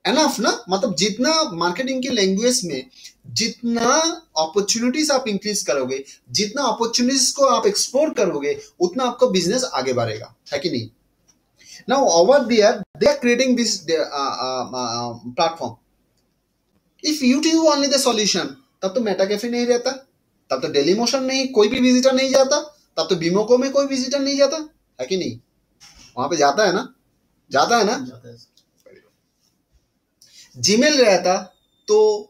A: enough ना। मतलब जितना मार्केटिंग की लैंग्वेज में जितना अपॉर्चुनिटीज आप इंक्रीज करोगे, जितना अपॉर्चुनिटीज को आप एक्सप्लोर करोगे, उतना आपका बिजनेस आगे बढ़ेगा, है कि नहीं? Now over there they are creating this platform. If YouTube only the solution, तब तो मेटा कैफे नहीं रहता, तब तो डेली मोशन नहीं, कोई भी विजिटर नहीं जाता, तब तो बीमोको में कोई विजिटर नहीं जाता, है कि नहीं? वहां पे जाता है ना, जाता है ना। जीमेल रहता तो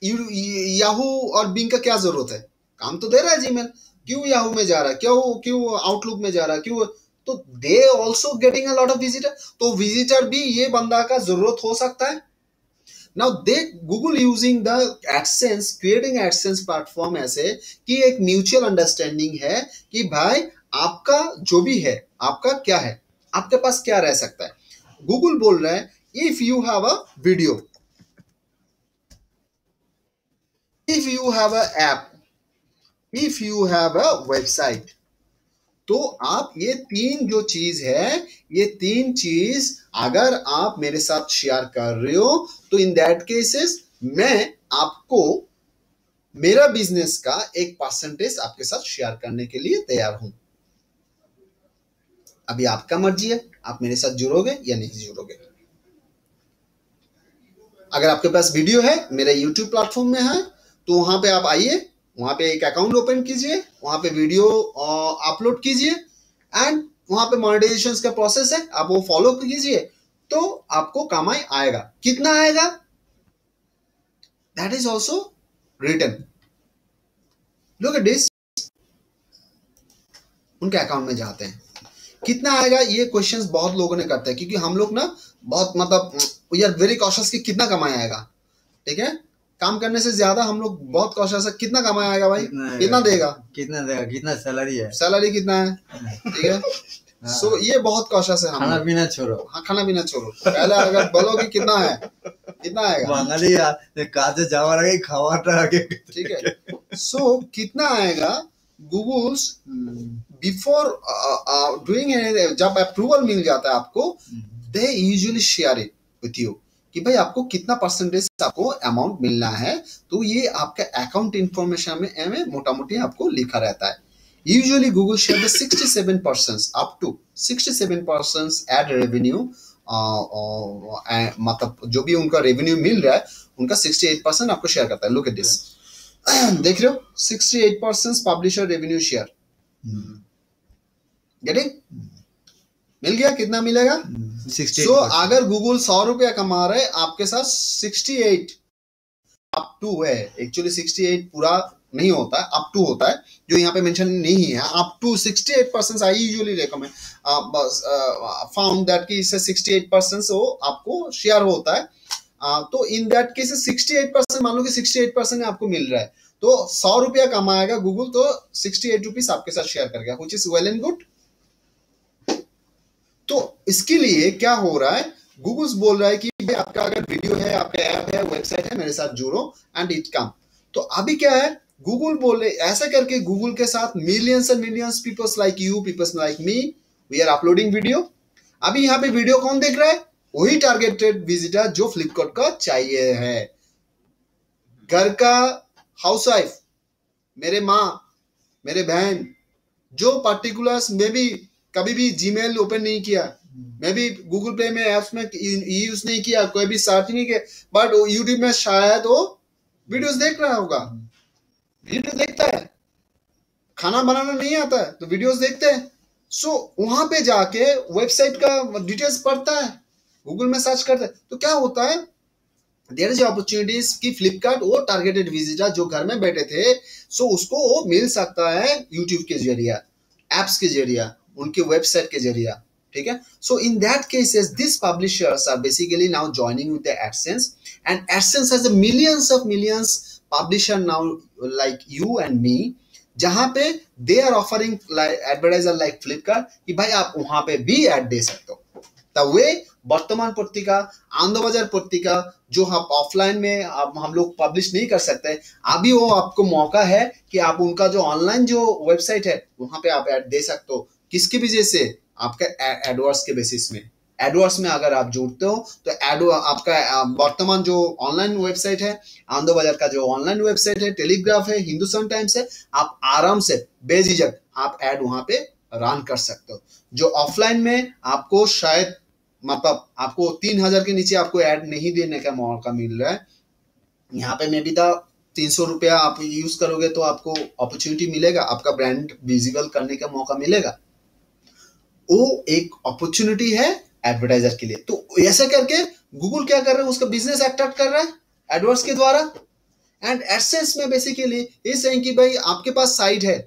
A: याहू और बिंग का क्या जरूरत है, काम तो दे रहा है जीमेल, क्यों याहू में जा रहा है, क्यों आउटलुक में जा रहा है, क्यों? तो they also getting a lot of visitor, तो विजिटर भी ये बंदा का जरूरत हो सकता है। Now Google using the AdSense, creating AdSense platform ऐसे कि एक म्यूचुअल अंडरस्टैंडिंग है कि भाई आपका जो भी है, आपका क्या है, आपके पास क्या रह सकता है। गूगल बोल रहा है if you have a video, if you have a app, if you have a website, तो आप ये तीन जो चीज है, ये तीन चीज अगर आप मेरे साथ शेयर कर रहे हो, तो इन दैट केसेस मैं आपको मेरा बिजनेस का एक परसेंटेज आपके साथ शेयर करने के लिए तैयार हूं। अभी आपका मर्जी है, आप मेरे साथ जुड़ोगे या नहीं जुड़ोगे। अगर आपके पास वीडियो है, मेरा यूट्यूब प्लेटफॉर्म में है, तो वहां पे आप आइए, वहां पे एक अकाउंट ओपन कीजिए, वहां पे वीडियो अपलोड कीजिए, एंड वहां पे मोनेटाइजेशन का प्रोसेस है, आप वो फॉलो कीजिए, तो आपको कमाई आएगा। कितना आएगा, that is also written. Look at this, उनके अकाउंट में जाते हैं, कितना आएगा, ये क्वेश्चंस बहुत लोगों ने करते हैं, क्योंकि हम लोग ना बहुत मतलब वी आर वेरी कॉशियस कि कितना कमाई आएगा। ठीक है, काम करने से ज्यादा हम लोग बहुत कॉशियस है, कितना कमाई आएगा भाई, कितना देगा,
F: कितना सैलरी है,
A: सैलरी कितना है। ठीक है, सो ये बहुत कॉशियस है।
F: खाना पीना छोड़ो,
A: हाँ खाना पीना छोड़ो, पहले अगर बोलो कि कितना है, कितना आएगा,
F: बांगाली काजे जावा रहे खावाटा आगे।
A: ठीक है, सो कितना आएगा गूगल बिफोर डूइंग, जब अप्रूवल मिल जाता है आपको, they usually share it with you कि भाई आपको कितना परसेंटेज आपको अमाउंट मिलना है। तो ये आपका अकाउंट इंफॉर्मेशन में मोटा मोटी आपको लिखा रहता है। Usually Google share the 67% up to 67% ad revenue, मतलब जो भी उनका रेवेन्यू मिल रहा है, उनका 68% आपको शेयर करता है। लुक एट दिस, देख रहे हो, 68% पब्लिशर रेवेन्यू शेयर। गेटिंग, मिल गया, कितना मिलेगा। सो अगर गूगल ₹100 कमा रहे, आपके साथ 68 अप टू है, एक्चुअली 68 पूरा नहीं होता है, अप टू होता है, जो यहाँ पे मेंशन नहीं है। Up to 68% I usually recommend found that कि इससे 68% वो आपको शेयर होता है। तो इन दैट केस 68%, मान लो कि 68% आपको मिल रहा है, तो ₹100 कमाएगा गूगल, तो 68 रुपीज आपके साथ शेयर कर गया, which is well and good. तो इसके लिए क्या हो रहा है, गूगल बोल रहा है कि भाई आपका अगर वीडियो है, आपका ऐप है, वेबसाइट है, मेरे साथ जुड़ो एंड इट कम। तो अभी क्या है, गूगल बोल रहे ऐसा करके गूगल के साथ millions and millions peoples like you, peoples like me, we are uploading video. अभी यहाँ पे वीडियो कौन देख रहा है, वही टारगेटेड विजिटर जो फ्लिपकार्ट का चाहिए है, घर का हाउसवाइफ मेरे माँ, मेरे बहन, जो पर्टिकुलर्स में भी कभी भी जीमेल ओपन नहीं किया, मैं भी गूगल प्ले में ऐप्स में यूज नहीं किया, कोई भी सर्च नहीं किया, बट यूट्यूब में शायद वो वीडियोस देख रहा होगा, वीडियो देखता है, खाना बनाना नहीं आता है तो वीडियोस देखते हैं। सो वहां पे जाके वेबसाइट का डिटेल्स पढ़ता है, गूगल में सर्च करता है, तो क्या होता है, देयर इज अपॉर्चुनिटीज कि फ्लिपकार्ट वो टारगेटेड विजिटर जो घर में बैठे थे, सो उसको वो मिल सकता है यूट्यूब के जरिए, एप्स के जरिए, उनके वेबसाइट के जरिए, ठीक है। So in that cases this publishers are basically now joining with the AdSense, and AdSense has millions publisher now like you and me, जहां पे they are offering advertiser like Flipkart कि भाई आप वहां पे भी ऐड दे सकते हो। द वे वर्तमान पत्रिका, आनंदबाजार पत्रिका जो आप ऑफलाइन में हम लोग पब्लिश नहीं कर सकते, अभी वो आपको मौका है कि आप उनका जो ऑनलाइन जो वेबसाइट है वहां पे आप ऐड दे सकते हो। किसकी वजह से? आपका एडवर्ड्स के बेसिस में। एडवर्ड्स में अगर आप जुड़ते हो तो आपका वर्तमान जो ऑनलाइन वेबसाइट है, आनंदबाजार का जो ऑनलाइन वेबसाइट है, टेलीग्राफ है, हिंदुस्तान टाइम्स है, आप आराम से बेझिझक आप ऐड वहां पे रन कर सकते हो। जो ऑफलाइन में आपको शायद मतलब आपको 3000 के नीचे आपको ऐड नहीं देने का मौका मिल रहा है, यहाँ पे मे भी 300 रुपया आप यूज करोगे तो आपको अपॉर्चुनिटी मिलेगा, आपका ब्रांड विजिबल करने का मौका मिलेगा। वो एक अपॉर्चुनिटी है एडवर्टाइजर के लिए। तो ऐसा करके गूगल क्या कर रहा है, उसका बिजनेस अट्रैक्ट कर रहा है एडवर्ड्स के द्वारा। एंड एडसेंस में बेसिकली ये saying कि भाई आपके पास साइट है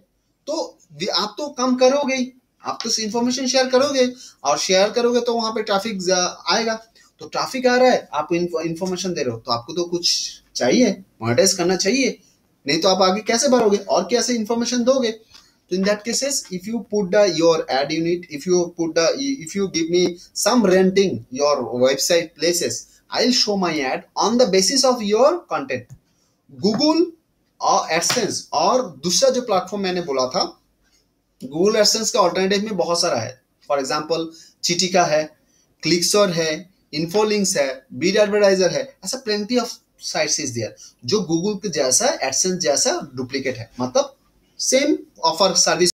A: तो आप तो कम करोगे ही, आप तो इंफॉर्मेशन शेयर करोगे, और शेयर करोगे तो वहां पे ट्रैफिक आएगा। तो ट्रैफिक आ रहा है, आप इंफॉर्मेशन दे रहे हो, तो आपको तो कुछ चाहिए, मोनेटाइज करना चाहिए, नहीं तो आप आगे कैसे बढ़ोगे और कैसे इंफॉर्मेशन दोगे। तो in that cases, if you put your ad unit, if you give me some renting your website places, I'll show my ad on the basis of your content. Google और एडसेंस और दूसरा जो प्लेटफॉर्म मैंने बोला था, गूगल एडसेंस का ऑल्टरनेटिव में बहुत सारा है। फॉर एग्जांपल चिटिका है, क्लिकसोर है, इन्फोलिंक्स है, बीड एडवर्टाइजर है, ऐसा plenty of sites is there जो गूगल के जैसा एडसेंस जैसा डुप्लीकेट है, मतलब सेम ऑफर सर्विस